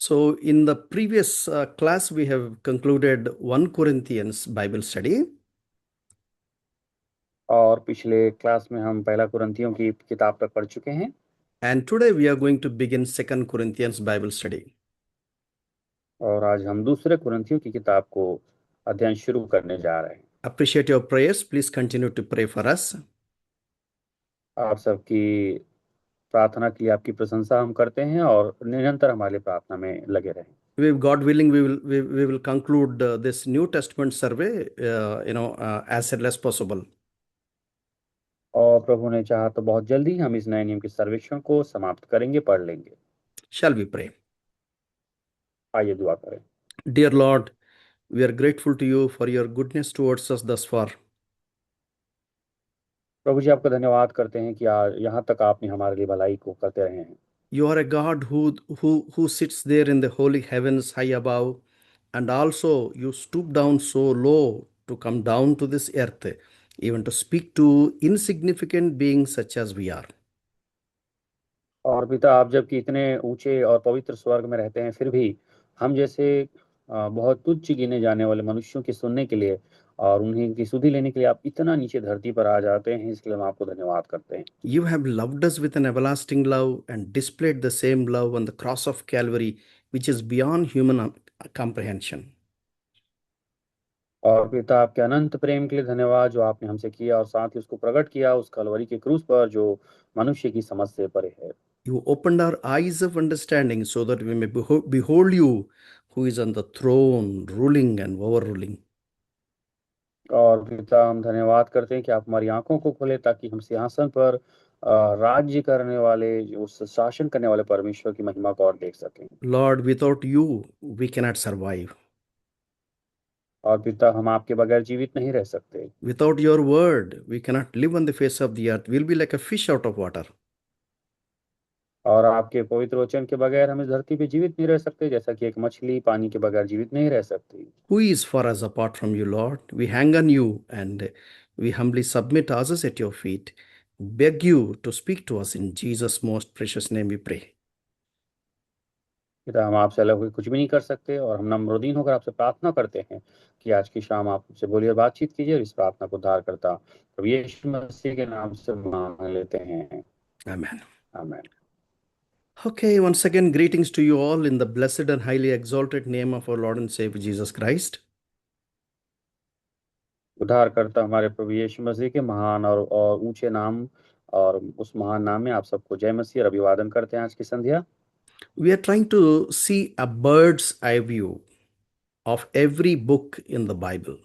So, in the previous class, we have concluded 1 Corinthians Bible study. और पिछले class में हम पहला कुरिन्थियों की किताब तक पढ़ चुके हैं And today we are going to begin 2 Corinthians Bible study. और आज हम दूसरे कुरिन्थियों की किताब को अध्ययन शुरू करने जा रहे हैं। Appreciate your prayers. Please continue to pray for us. आप सबकी प्रार्थना के लिए आपकी प्रशंसा हम करते हैं और निरंतर हमारे प्रार्थना में लगे रहें। If God willing, we will conclude this New Testament survey, as early as possible. और प्रभु ने चाहा तो बहुत जल्दी हम इस नए नियम के सर्वेक्षण को समाप्त करेंगे, पढ़ लेंगे। Shall we pray? आइए दुआ करें। Dear Lord, we are grateful to you for your goodness towards us thus far. प्रभु जी, आपका धन्यवाद करते हैं कि आज यहाँ तक आपने हमारे लिए भलाई को करते रहे हैं। You are a God who sits there in the holy heavens high above, and also you stoop down so low to come down to this earth, even to speak to insignificant beings such as we are. और पिता, आप जबकि इतने ऊंचे और पवित्र स्वर्ग में रहते हैं, फिर भी हम जैसे बहुत तुच्छ गिने जाने वाले मनुष्यों की सुनने के लिए और उन्हीं की सुधि लेने के लिए आप इतना नीचे धरती पर आ जाते हैं। इसके लिए हम आपको धन्यवाद करते हैं। You have loved us with an everlasting love and displayed the same love on the cross of Calvary, which is beyond human comprehension. और पिता, आपके अनंत प्रेम के लिए धन्यवाद जो आपने हमसे किया और साथ ही उसको प्रकट किया उस कलवरी के क्रूस पर, जो मनुष्य की समझ से परे है। You opened our eyes of understanding so that we may behold you, who is on the throne, ruling and overruling. और पिता, हम धन्यवाद करते हैं कि आप हमारी आंखों को खोले ताकि हम सिंहासन पर राज्य करने वाले, उस शासन करने वाले परमेश्वर की महिमा को और देख सकें। Lord, without you, we cannot survive. और पिता, हम आपके बगैर जीवित नहीं रह सकते। Without your word, we cannot live on the face of the earth. We'll be like a fish out of water. और आपके पवित्र वचन के बगैर हम इस धरती पे जीवित नहीं रह सकते, जैसा कि एक मछली पानी के बगैर जीवित नहीं रह सकती। Who is for us apart from you, Lord? We hang on you and we humbly submit ourselves at your feet. Beg you to speak to us in Jesus' most precious name we pray. पिता, हम आपसे अलग होकर कुछ भी नहीं कर सकते और हम नम्रदीन होकर आपसे प्रार्थना करते हैं कि आज की शाम आप हमसे बोलिए, बातचीत कीजिए और इस प्रार्थना को उद्धार करता प्रभु यीशु मसीह के नाम से मांग लेते हैं। Amen. आमीन। Okay, once again, greetings to you all in the blessed and highly exalted name of our Lord and Savior Jesus Christ. उद्धार करता हमारे प्रभु यीशु मसीह के महान और ऊंचे नाम और उस महान नाम में आप सबको जय मसीह और अभिवादन करते हैं। आज की संध्या We are trying to see a bird's eye view of every book in the Bible.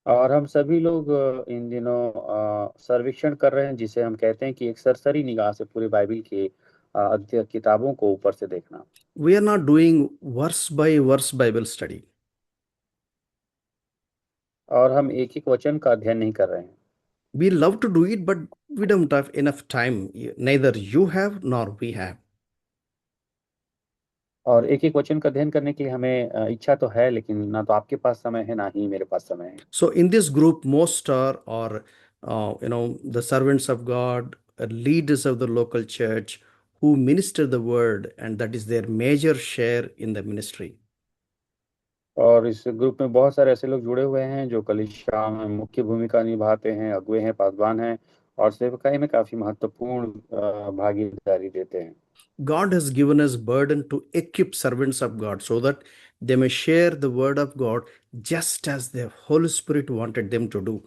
और हम सभी लोग इन दिनों सर्वेक्षण कर रहे हैं, जिसे हम कहते हैं कि एक सरसरी निगाह से पूरी बाइबल की अध्ययन किताबों को ऊपर से देखना। We are not doing verse by verse Bible study. और हम एक एक वचन का अध्ययन नहीं कर रहे हैं। We love to do it, but we don't have enough time. Neither you have nor we have. और एक एक वचन का अध्ययन करने के लिए हमें इच्छा तो है, लेकिन ना तो आपके पास समय है ना ही मेरे पास समय है। So in this group, most are the servants of God, leaders of the local church who minister the word, and that is their major share in the ministry. और इस ग्रुप में बहुत सारे ऐसे लोग जुड़े हुए हैं जो कलीसिया में मुख्य भूमिका निभाते हैं, अगुवे हैं, पासवान हैं और सेवकाई में काफी महत्वपूर्ण भागीदारी देते हैं। God has given us burden to equip servants of God so that they may share the word of God just as the Holy Spirit wanted them to do.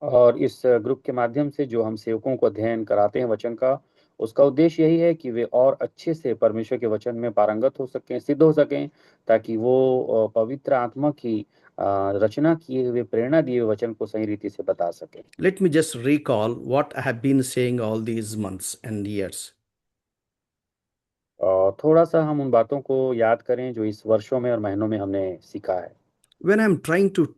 और इस ग्रुप के माध्यम से जो हम सेवकों को अध्ययन कराते हैं वचन का, उसका उद्देश्य यही है कि वे और अच्छे से परमेश्वर के वचन में पारंगत हो सकें, सिद्ध हो सकें, ताकि वो पवित्र आत्मा की रचना किए हुए, प्रेरणा दिए हुए वचन को सही रीति से बता सकें। Let me just recall what I have been saying all these months and years. और थोड़ा सा हम उन बातों को याद करें जो इस वर्षों में और महीनों में हमने सीखा है। When I'm trying to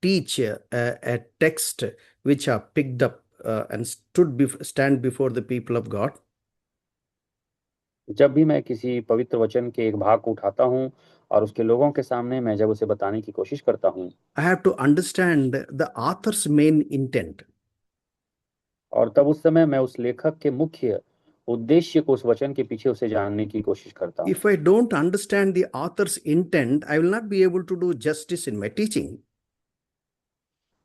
teach a text which I picked up and stand before the people of God, जब भी मैं किसी पवित्र वचन के एक भाग को उठाता हूँ और उसके लोगों के सामने मैं जब उसे बताने की कोशिश करता हूँ, I have to understand the author's main intent. और तब उस समय मैं उस लेखक के मुख्य उद्देश्य को, उस वचन के पीछे उसे जानने की कोशिश करता हूँ। If I don't understand the author's intent, I will not be able to do justice in my teaching.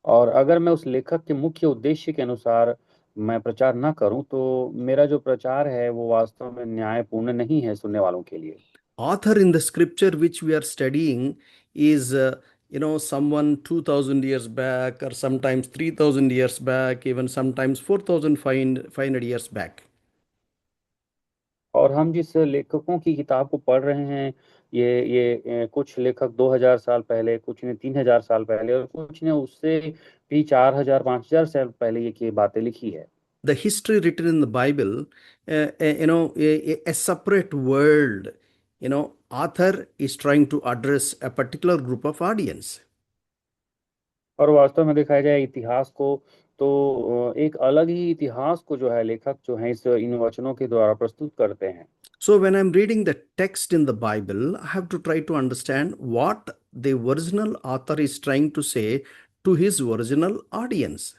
और अगर मैं उस लेखक के मुख्य उद्देश्य के अनुसार मैं प्रचार ना करूं तो मेरा जो प्रचार है वो वास्तव में न्यायपूर्ण नहीं है सुनने वालों के लिए। Author in the scripture which we are studying is, someone 2000 years back, or sometimes 3000 years back, even sometimes 4500 years back. और हम जिस लेखकों की किताब को पढ़ रहे हैं, ये कुछ लेखक 2000 साल पहले, कुछ ने 3000 साल पहले और कुछ ने उससे भी 4000 5000 साल पहले ये बातें लिखी है। The history written in the Bible, a separate world, author is trying to address a particular group of audience. और वास्तव में दिखाया जाए इतिहास को तो एक अलग ही इतिहास को जो है लेखक जो है इस इन वचनों के द्वारा प्रस्तुत करते हैं। So when I'm reading the text in the Bible, I have to try to understand what the original author is trying to say to his original audience.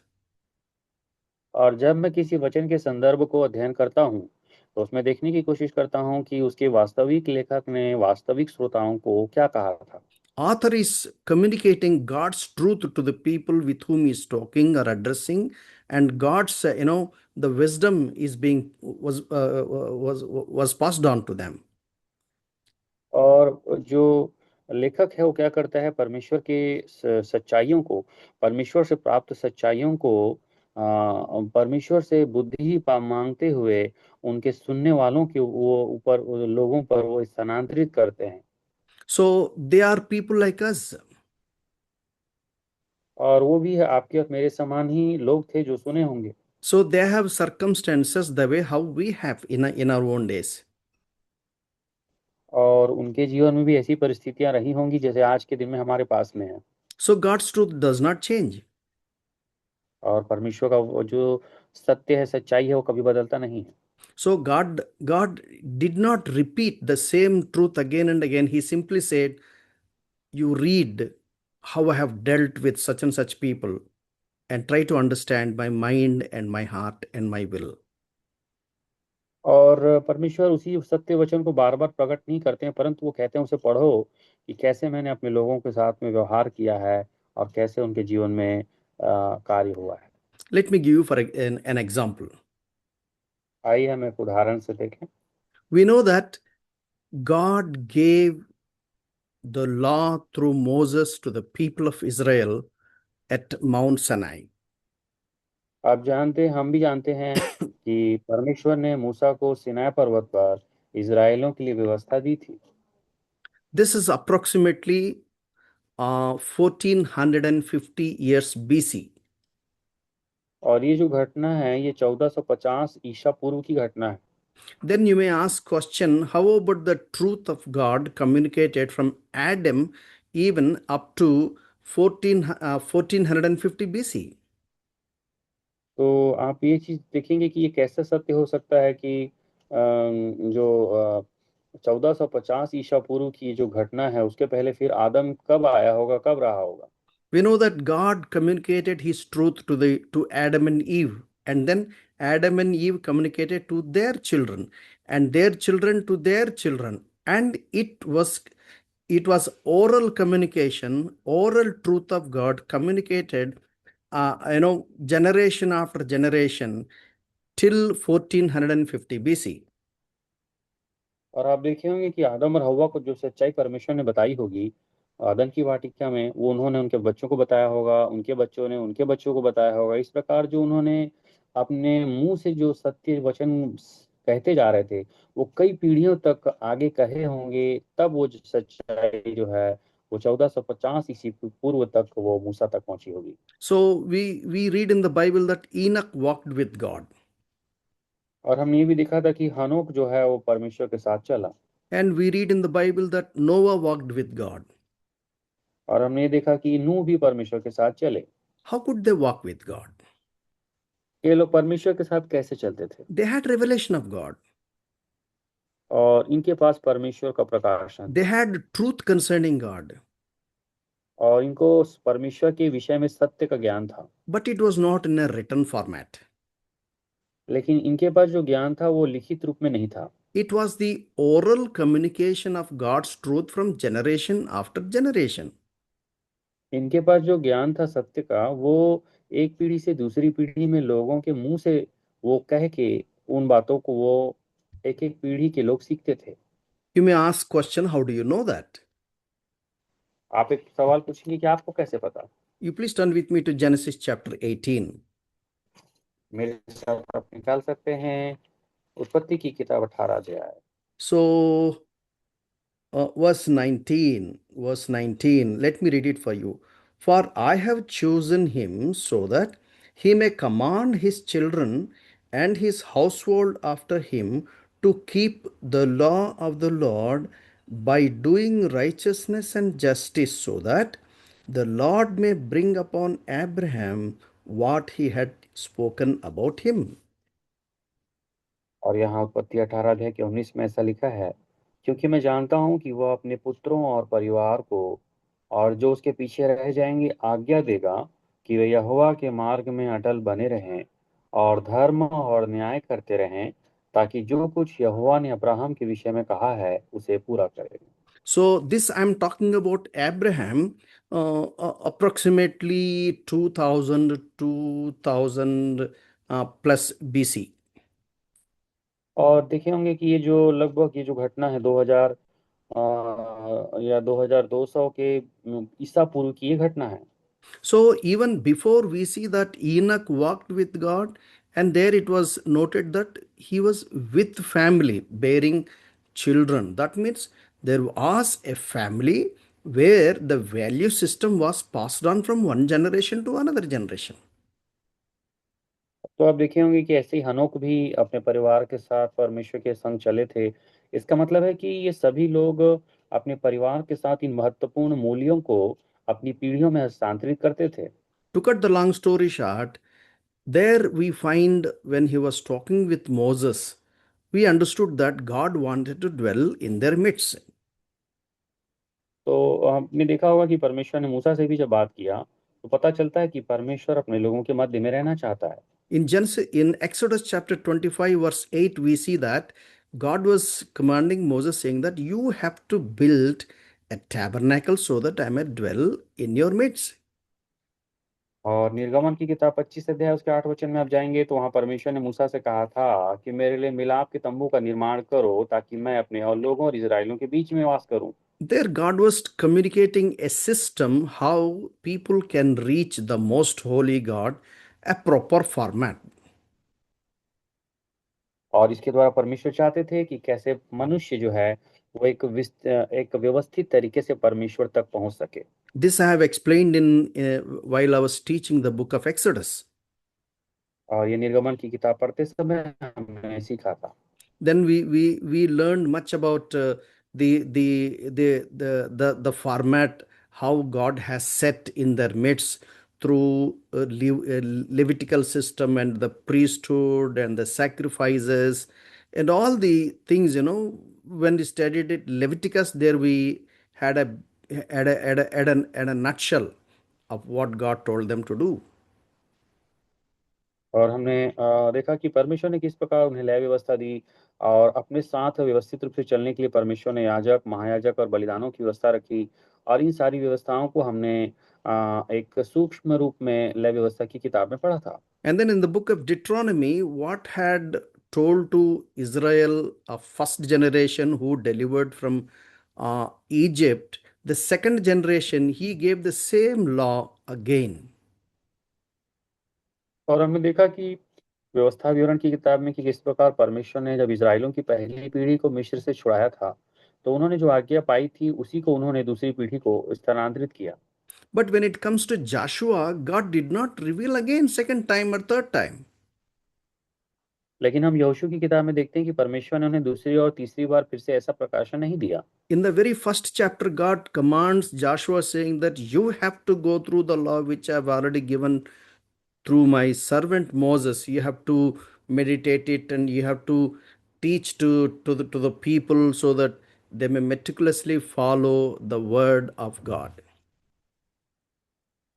और जब मैं किसी वचन के संदर्भ को अध्ययन करता हूँ तो उसमें देखने की कोशिश करता हूँ कि उसके वास्तविक लेखक ने वास्तविक श्रोताओं को क्या कहा था। Author is communicating God's truth to the people with whom he's talking or addressing, and God's, the wisdom is being was passed on to them. और जो लेखक है वो क्या करता है, परमेश्वर के सच्चाइयों को, परमेश्वर से प्राप्त सच्चाइयों को परमेश्वर से बुद्धि मांगते हुए उनके सुनने वालों के वो ऊपर वो लोगों पर वो स्थानांतरित करते हैं। So they are people like us. और वो भी आपके और मेरे समान ही लोग थे जो सुने होंगे। So they have circumstances the way how we have in our own days. और उनके जीवन में भी ऐसी परिस्थितियां रही होंगी जैसे आज के दिन में हमारे पास में है। So God's truth does not change. और परमेश्वर का वो जो सत्य है, सच्चाई है, वो कभी बदलता नहीं है। So God did not repeat the same truth again and again. He simply said, "You read how I have dealt with such and such people, and try to understand my mind and my heart and my will." और परमेश्वर उसी सत्य वचन को बार बार प्रकट नहीं करते हैं, परंतु वो कहते हैं उसे पढ़ो कि कैसे मैंने अपने लोगों के साथ में व्यवहार किया है और कैसे उनके जीवन में कार्य हुआ है। Let me give you for an example. आइए हम एक उदाहरण से देखें। We know that God gave the law through Moses to the people of Israel at Mount Sinai. आप जानते हैं, हम भी जानते हैं कि परमेश्वर ने मूसा को सिनाई पर्वत पर इजरायलियों के लिए व्यवस्था दी थी। This is approximately 1450 years BC. और ये जो घटना है ये 1450 ईसा पूर्व की घटना है। Then you may ask question, how about the truth of God communicated from Adam even up to 1450 BC? तो आप ये चीज देखेंगे कि ये कैसा सत्य हो सकता है कि जो 1450 ईसा पूर्व की जो घटना है उसके पहले फिर आदम कब आया होगा, कब रहा होगा। We know that God communicated his truth to Adam and Eve, and then Adam and Eve communicated to their children, and their children to their children, and it was oral communication, oral truth of God communicated, generation after generation till 1450 BC. और आप देखे होंगे कि आदम और हव्वा को जो सच्चाई परमेश्वर ने बताई होगी आदम की वाटिका में, वो उन्होंने उनके बच्चों को बताया होगा, उनके बच्चों ने उनके बच्चों को बताया होगा। इस प्रकार जो उन्होंने अपने मुंह से जो सत्य वचन कहते जा रहे थे वो कई पीढ़ियों तक आगे कहे होंगे, तब वो जो सच्चाई जो है वो 1450 ईसी पूर्व तक वो मूसा तक पहुंची होगी। So we read in the Bible that Enoch walked with God. और हमने ये भी देखा था कि हनोक जो है वो परमेश्वर के साथ चला। And we read in the Bible that Noah walked with God. और हमने ये देखा कि नूह भी परमेश्वर के साथ चले। How could they walk with God? ये लोग परमेश्वर के साथ कैसे चलते थे? They had revelation of God. और इनके पास परमेश्वर का प्रकाशन They था had truth concerning God, और इनको परमेश्वर के विषय में सत्य का ज्ञान था, but it was not in a written format. लेकिन इनके पास जो ज्ञान था वो लिखित रूप में नहीं था। It was the oral communication of God's truth from generation after generation. इनके पास जो ज्ञान था सत्य का, वो एक पीढ़ी से दूसरी पीढ़ी में लोगों के मुंह से वो कह के उन बातों को वो एक एक पीढ़ी के लोग सीखते थे। You may ask question, how do you know that? आप एक सवाल पूछेंगे कि आपको कैसे पता। You please turn with me to Genesis chapter 18. मेरे साथ आप निकाल सकते हैं उत्पत्ति की किताब 18 अध्याय। So, verse 19, let me read it for you. For I have chosen him so that he may command his children and his household after him to keep the law of the Lord by doing righteousness and justice, so that the Lord may bring upon Abraham what he had spoken about him. और यहाँ उत्पत्ति 18 अध्याय के 19 में ऐसा लिखा है, क्योंकि मैं जानता हूँ कि वह अपने पुत्रों और परिवार को और जो उसके पीछे रह जाएंगे आज्ञा देगा कि वे यहोवा के मार्ग में अटल बने रहें और धर्म और न्याय करते रहें, ताकि जो कुछ यहोवा ने अब्राहम के विषय में कहा है उसे पूरा करे। So, this I'm talking about Abraham, approximately 2000 plus BC. और देखे होंगे कि ये जो लगभग ये जो घटना है 2000 या 2200 के ईसा पूर्व की ये घटना है। So, even before we see that Enoch walked with God, and there it was noted that he was with family bearing children. That means there was a family where the value system was passed on from one generation to another generation. तो आप देखे होंगे कि ऐसे ही हनोक भी अपने परिवार के साथ परमेश्वर के संग चले थे। इसका मतलब है कि ये सभी लोग अपने परिवार के साथ इन महत्वपूर्ण मूल्यों को अपनी पीढ़ियों में हस्तांतरित करते थे। To cut the long story short, there we find when he was talking with Moses, we understood that God wanted to dwell in their midst. तो हमने देखा होगा कि परमेश्वर ने मूसा से भी जब बात किया तो पता चलता है कि परमेश्वर अपने लोगों के मध्य में रहना चाहता है। In Exodus chapter 25, verse 8, we see that God was commanding Moses, saying that you have to build a tabernacle so that I may dwell in your midst. और निर्गमन की किताब 25 अध्याय उसके 8 वचन में आप जाएंगे तो वहां परमेश्वर ने मूसा से कहा था कि मेरे लिए मिलाप के तंबू का निर्माण करो ताकि मैं अपने और लोगों और इजरायलियों के बीच में वास करूं। There, God was communicating a system how people can reach the most holy God, a proper format. और इसके द्वारा परमेश्वर चाहते थे कि कैसे मनुष्य जो है वो एक व्यवस्थित तरीके से परमेश्वर तक पहुंच सके। This I have explained in while I was teaching the book of Exodus. और ये निर्गमन की किताब पढ़ते समय हमने सीखा था। Then we learned much about the format how God has set in their midst through Levitical system and the priesthood and the sacrifices and all the things. When we studied it Leviticus, there we had a nutshell of what God told them to do. और हमने देखा कि परमेश्वर ने किस प्रकार उन्हें न्याय व्यवस्था दी और अपने साथ व्यवस्थित रूप से चलने के लिए परमेश्वर ने याजक महायाजक और बलिदानों की व्यवस्था रखी। और इन सारी व्यवस्थाओं को हमने एक सूक्ष्म रूप में लय व्यवस्था की किताब में पढ़ा था। And then in the book of Deuteronomy, what had told to Israel, a first generation who delivered from Egypt, the second generation, he gave the same law again. और हमने देखा कि व्यवस्था विवरण की किताब में कि किस प्रकार परमेश्वर ने जब इजराइलों की पहली पीढ़ी को मिस्र से छुड़ाया था तो उन्होंने जो आज्ञा पाई थी उसी को उन्होंने दूसरी पीढ़ी को स्थानांतरित किया। But when it comes to Joshua, God did not reveal again second time or third time. लेकिन हम यहोशू की किताब में देखते हैं कि परमेश्वर ने उन्हें दूसरी और तीसरी बार फिर से ऐसा प्रकाशन नहीं दिया। In the very first chapter, God commands Joshua saying that you have to go through the law which I have already given through my servant Moses. You have to meditate it and you have to teach to the people so that they may meticulously follow the word of God.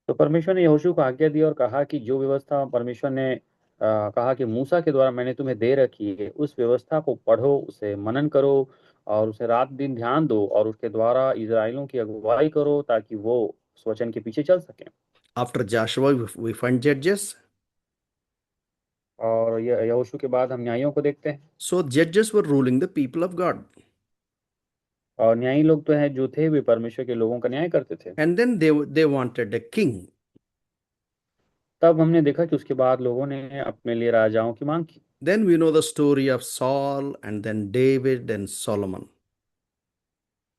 तो परमेश्वर ने यहोशू को आज्ञा दी और कहा कि जो व्यवस्था परमेश्वर ने कहा कि मूसा के द्वारा मैंने तुम्हें दे रखी है उस व्यवस्था को पढ़ो, उसे मनन करो और उसे रात दिन ध्यान दो और उसके द्वारा इज़राइलियों की अगुवाई करो ताकि वो उस वचन के पीछे चल सकें। After Joshua, we find Judges. और यहोशू के बाद हम न्यायियों को देखते हैं। So judges were ruling the people of God. और न्यायी लोग तो हैं जो थे वे परमेश्वर के लोगों का न्याय करते थे। And then they wanted a king. तब हमने देखा कि उसके बाद लोगों ने अपने लिए राजाओं की मांग की। Then we know the story of Saul and then David and Solomon.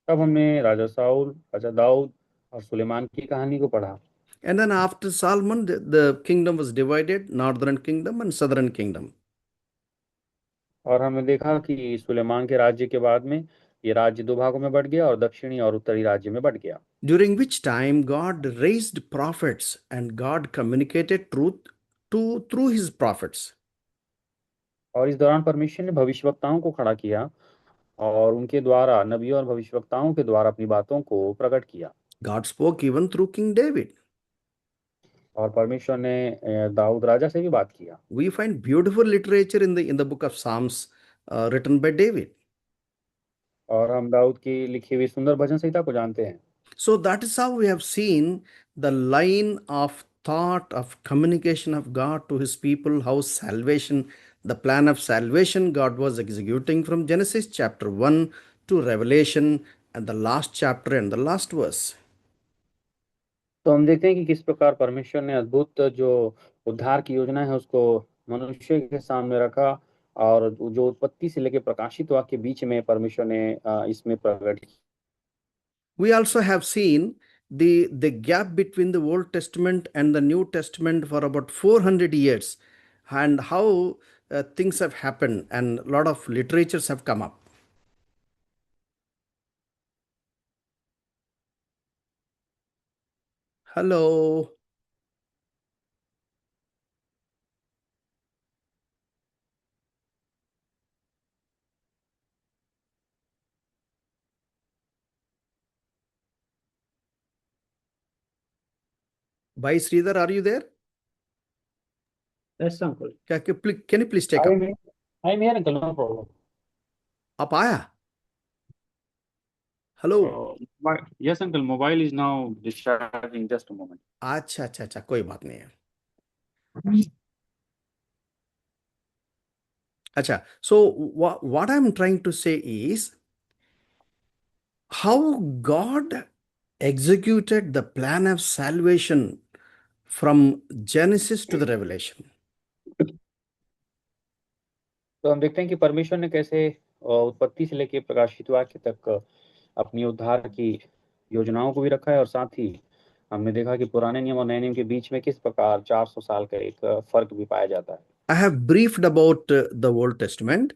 तब हमने राजा साउल, राजा दाऊद और सुलेमान की कहानी को पढ़ा। And then after Solomon, the kingdom was divided, northern kingdom and southern kingdom. और हमने देखा कि सुलेमान के राज्य के बाद में ये राज्य दो भागों में बढ़ गया और दक्षिणी और उत्तरी राज्य में बढ़ गया। During which time God raised prophets and God communicated truth to through his prophets. और इस दौरान परमेश्वर ने भविष्यवक्ताओं को खड़ा किया और उनके द्वारा, नबियों और भविष्यवक्ताओं के द्वारा अपनी बातों को प्रकट किया। God spoke even through King David. और परमेश्वर ने दाऊद राजा से भी बात किया। We find beautiful literature in the book of Psalms written by David. और हम दाऊद की लिखी हुई सुंदर भजन संहिता को जानते हैं। So that is how we have seen the line of thought of communication of God to his people, how salvation, the plan of salvation God was executing from Genesis chapter 1 to Revelation and the last chapter and the last verse. तो हम देखते हैं कि किस प्रकार परमेश्वर ने अद्भुत जो उद्धार की योजना है उसको मनुष्य के सामने रखा और जो उत्पत्ति से लेकर प्रकाशित वाक्य के बीच में परमेश्वर ने इसमें प्रकट किया। We also have seen the gap between the Old Testament and the New Testament for about 400 years and how things have happened and a lot of literatures have come up. Hello. Bhai Sridhar, are you there? Yes, uncle. Can you please take up? I'm here, uncle. No problem. आप आया? Hello. Yes, uncle. Mobile is now discharging. Just a moment. अच्छा अच्छा अच्छा, कोई बात नहीं है. अच्छा, so what I'm trying to say is how God executed the plan of salvation from Genesis to the Revelation. तो हम देखते हैं कि परमेश्वर ने कैसे उत्पत्ति से लेकर प्रकाशित वाक्य तक अपनी उद्धार की योजनाओं को भी रखा है और साथ ही हमने देखा कि पुराने नियम और नए नियम के बीच में किस प्रकार 400 साल का एक फर्क भी पाया जाता है। I have briefed about the Old Testament.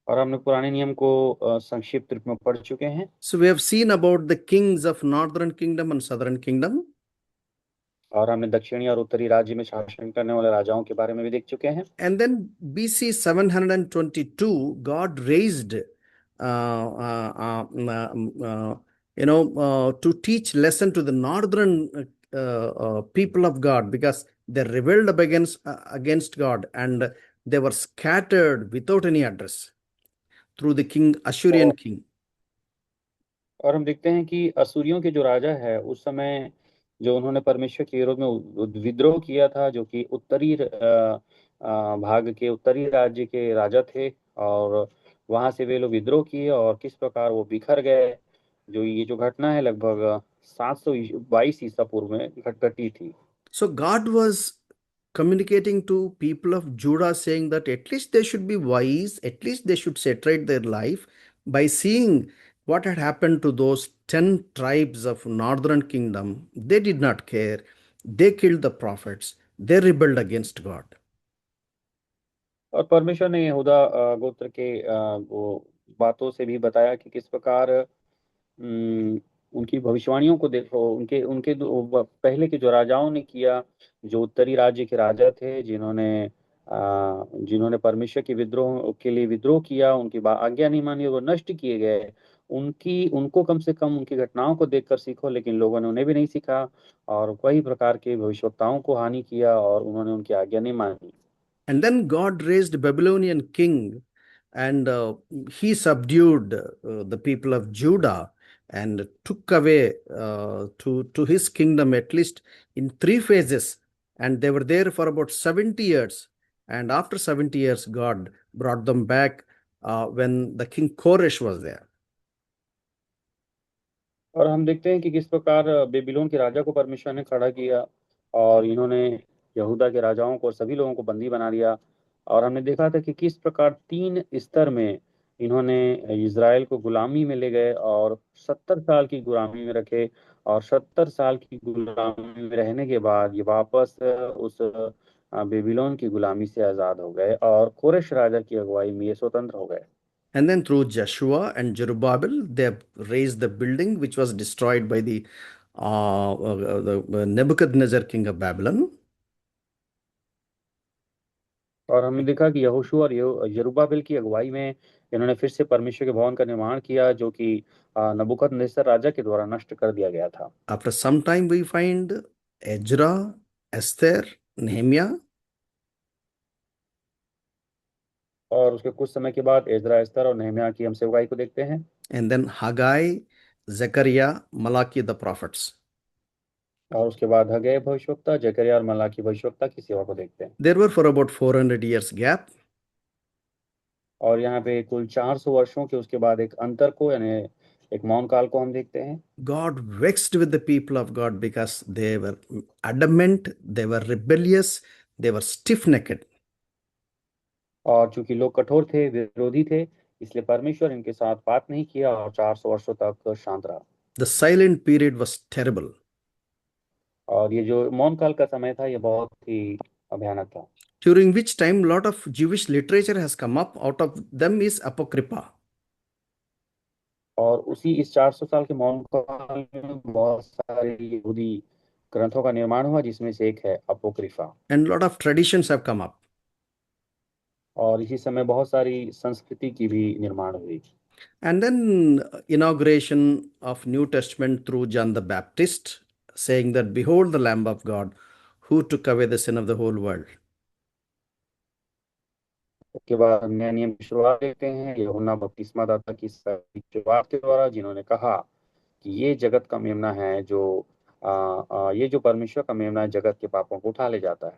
और हमने पुराने नियम को संक्षिप्त रूप में पढ़ चुके हैं। So we have seen about the kings of northern kingdom and southern kingdom. और हमने दक्षिणी और उत्तरी राज्य में शासन करने वाले राजाओं के बारे में भी देख चुके हैं। And then BC 722, God raised, to teach lesson to the northern people of God because they rebelled against God and they were scattered without any address through the king, Ashurian king. और हम देखते हैं कि असुरियों के जो राजा है उस समय जो उन्होंने परमेश्वर के विरोध में विद्रोह किया था, जो कि उत्तरी भाग के उत्तरी राज्य के राजा थे और वहां से वे लोग विद्रोह किए और किस प्रकार वो बिखर गए। जो ये जो घटना है लगभग 722 ईसा पूर्व में घटी थी। So God was communicating to people of Judah saying that at least they should be wise, at least they should saturate their life by seeing what had happened to those 10 tribes of northern kingdom. They did not care. They killed the prophets. They rebelled against God. और परमेश्वर ने यहूदा गोत्र के वो बातों से भी बताया कि किस प्रकार उनकी भविष्यवाणियों को देखो, उनके उनके पहले के जो राजाओं ने किया, जो उत्तरी राज्य के राजा थे जिन्होंने जिन्होंने परमेश्वर की विद्रोह के लिए विद्रोह किया, उनकी आज्ञा नहीं मानी और वो नष्ट किए गए, उनकी उनको कम से कम उनकी घटनाओं को देखकर सीखो, लेकिन लोगों ने उन्हें भी नहीं सीखा और कई प्रकार के भविष्यवक्ताओं को हानि किया और उन्होंने उनकी आज्ञा नहीं मानी। And then God raised a Babylonian king, and he subdued the people of Judah and took away to his kingdom at least in three phases. And they were there for about 70 years. And after 70 years, God brought them back when the king Koresh was there. और हम देखते हैं कि किस प्रकार Babylon के राजा को परमेश्वर ने खड़ा किया और इन्होंने यहूदा के राजाओं को और सभी लोगों को बंदी बना लिया। और हमने देखा था कि किस प्रकार तीन स्तर में इन्होंने इज़राइल को गुलामी में ले गए और 70 साल की गुलामी में रखे, और 70 साल की गुलामी में रहने के बाद ये वापस उस बेबीलोन की गुलामी से आज़ाद हो गए और कोरेश राजा की अगुवाई में ये स्वतंत्र हो गए। And then through Joshua and Zerubbabel, they have raised the building which was destroyed by the Nebuchadnezzar, king of Babylon. और हमने देखा कि यहोशू और यरूब्बाबिल की अगुवाई में इन्होंने फिर से परमेश्वर के भवन का निर्माण किया, जो कि नबूकदनेस्सर राजा के द्वारा नष्ट कर दिया गया था। After some time, we find Ezra, Esther, Nehemiah, और उसके कुछ समय के बाद एजरा, एस्तर और नहम्याह की हम सेवकाई को देखते हैं। and then Haggai, Zechariah, Malachi, the prophets. और उसके बाद हगै भविष्यवक्ता, जकरिया और मलाकी भविष्यवक्ता की सेवा को देखते हैं। There were for about 400 years gap. और यहाँ पे कुल 400 वर्षों के उसके बाद एक अंतर को, यानी एक मौन काल को हम देखते हैं। God vexed with the people of God because they were adamant, they were rebellious, they were stiff-necked. और चूंकि लोग कठोर थे, विरोधी थे, इसलिए परमेश्वर इनके साथ बात नहीं किया और 400 वर्षों तक शांत रहा। The silent period was terrible. और ये जो मौन काल का समय था, ये बहुत ही भयानक था। During which time lot of Jewish literature has come up. Out of them is Apocrypha. और उसी इस 400 साल के मौन काल में बहुत सारे यहूदी ग्रंथों का निर्माण हुआ, जिसमें से एक है Apocrypha. And lot of traditions have come up. और इसी समय बहुत सारी संस्कृति की भी निर्माण हुई। And then inauguration of New Testament through John the Baptist, saying that behold the Lamb of God who took away the sin of the whole world. उसके बाद नया नियम की शुरुआत देखते हैं यूहन्ना बपतिस्मा दाता की शुरुआत के द्वारा, जिन्होंने कहा कि ये जगत का मेमना है जो ये जो परमेश्वर का मेमना है, जगत के पापों को उठा ले जाता है।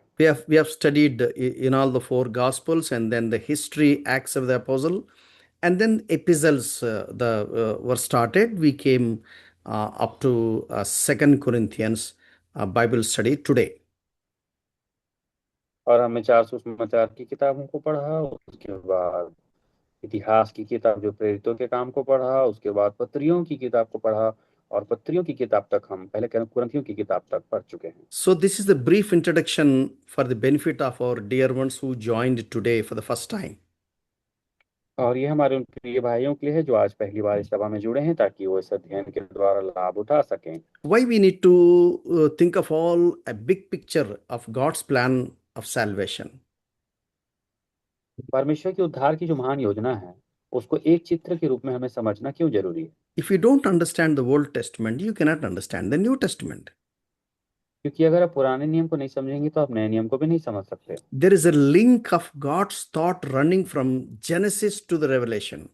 We have studied in all the four gospels, and then the history, Acts of the Apostle, and then epistles were started. We came up to 2 Corinthians Bible study today. और हमने 400 समाचार की किताबों को पढ़ा, उसके बाद इतिहास की किताब जो प्रेरितों के काम को पढ़ा, उसके बाद पत्रियों की किताब को पढ़ा, और पत्रियों की किताब तक हम पहले कुरिन्थियों की किताब तक पढ़ चुके हैं। So this is the brief introduction for the benefit of our dear ones who joined today for the first time. और ये हमारे उन प्रिय भाइयों के लिए है जो आज पहली बार इस सभा में जुड़े हैं, ताकि वो इस अध्ययन के द्वारा लाभ उठा सकें। Why we need to think of all a big picture of God's plan of salvation. परमेश्वर की उद्धार की जो महान योजना है, उसको एक चित्र के रूप में हमें समझना क्यों जरूरी है? If you don't understand the Old Testament, you cannot understand the New Testament. क्योंकि अगर आप पुराने नियम को नहीं समझेंगे तो आप नए नियम को भी नहीं समझ सकते। There is a link of God's thought running from Genesis to the Revelation.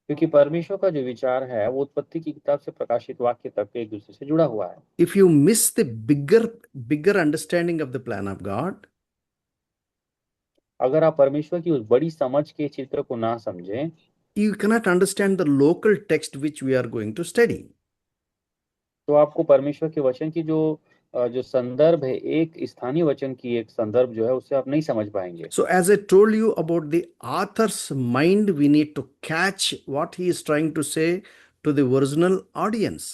क्योंकि परमेश्वर का जो विचार है वो उत्पत्ति की किताब से प्रकाशित वाक्य तक एक दूसरे से जुड़ा हुआ है। If you miss the bigger understanding of the plan of God, अगर आप परमेश्वर की उस बड़ी समझ के चित्र को ना समझें, you cannot understand the local text which we are going to study. तो आपको परमेश्वर के वचन की जो संदर्भ है, एक स्थानीय वचन की एक संदर्भ जो है, उससे आप नहीं समझ पाएंगे। So as I told you about the author's mind, we need to catch what he is trying to say to the original audience.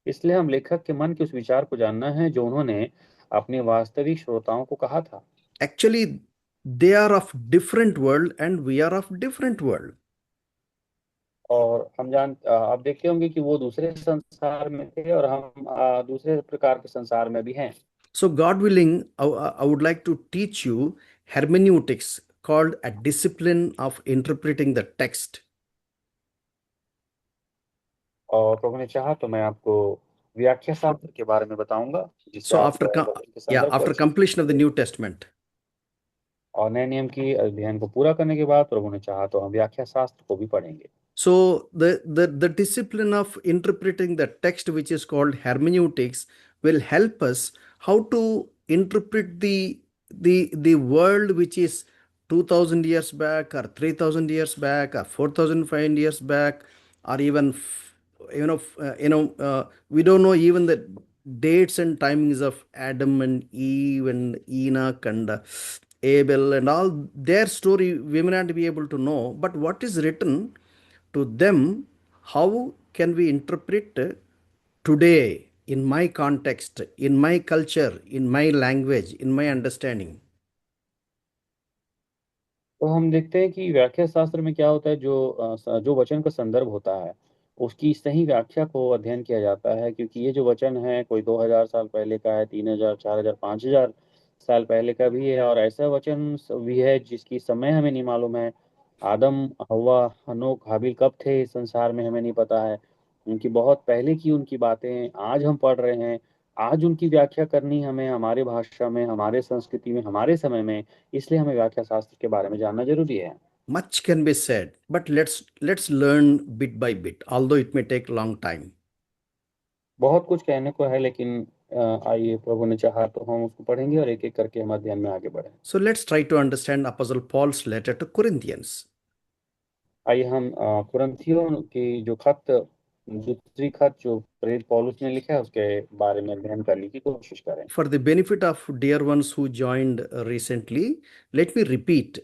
इसलिए हम लेखक के मन के उस विचार को जानना है जो उन्होंने अपने वास्तविक श्रोताओं को कहा था। Actually, they are of different world and we are of different world. और आप देखते होंगे कि वो दूसरे संसार में थे और हम दूसरे प्रकार के संसार में भी हैं। So, God willing, I would like to teach you hermeneutics, called a discipline of interpreting the text. और प्रभु ने चाहा तो मैं आपको व्याख्या शास्त्र के बारे में बताऊंगा, जिससे So, आप वचन के संदर्भ को after अच्छे से completion of the समझेंगे। New Testament, और नए नियम की अध्ययन को पूरा करने के बाद प्रभु ने चाहा तो हम व्याख्या शास्त्र को भी पढ़ेंगे। so the discipline of interpreting the text, which is called hermeneutics, will help us how to interpret the world which is 2000 years back, or 3000 years back, or 4005 years back, or even we don't know even the dates and timings of Adam and Eve and Enoch and Abel and all their story. We may not be able to know, but what is written to them, how can we interpret today in my context, in my culture, in my language, in my understanding? तो हम देखते हैं कि व्याख्या शास्त्र में क्या होता है, जो वचन का संदर्भ होता है उसकी सही व्याख्या को अध्ययन किया जाता है, क्योंकि ये जो वचन है कोई 2000 साल पहले का है, 3000, 4000, 5000 साल पहले का भी है, और ऐसा वचन भी है जिसकी समय हमें नहीं मालूम है। आदम, हवा, हनोक, हाबिल कब थे इस संसार में हमें नहीं पता है। उनकी बहुत पहले की उनकी बातें आज हम पढ़ रहे हैं। आज उनकी व्याख्या करनी हमें हमारे भाषा में, हमारे संस्कृति में, हमारे समय में, इसलिए हमें व्याख्या शास्त्र के बारे में जानना जरूरी है। Much can be said, but let's learn bit by bit, although it may take long time. बहुत कुछ कहने को है, लेकिन आइए प्रभु ने चाहा तो हम उसको पढ़ेंगे और एक एक करके हम अध्ययन में आगे बढ़े। So let's try to understand Apostle Paul's letter to Corinthians. आइए हम कुरिन्थियों की जो खत, दूसरी खत जो प्रेरित पौलुस ने लिखा है उसके बारे में अध्ययन करने की कोशिश करें। For the benefit of dear ones who joined recently, let me repeat,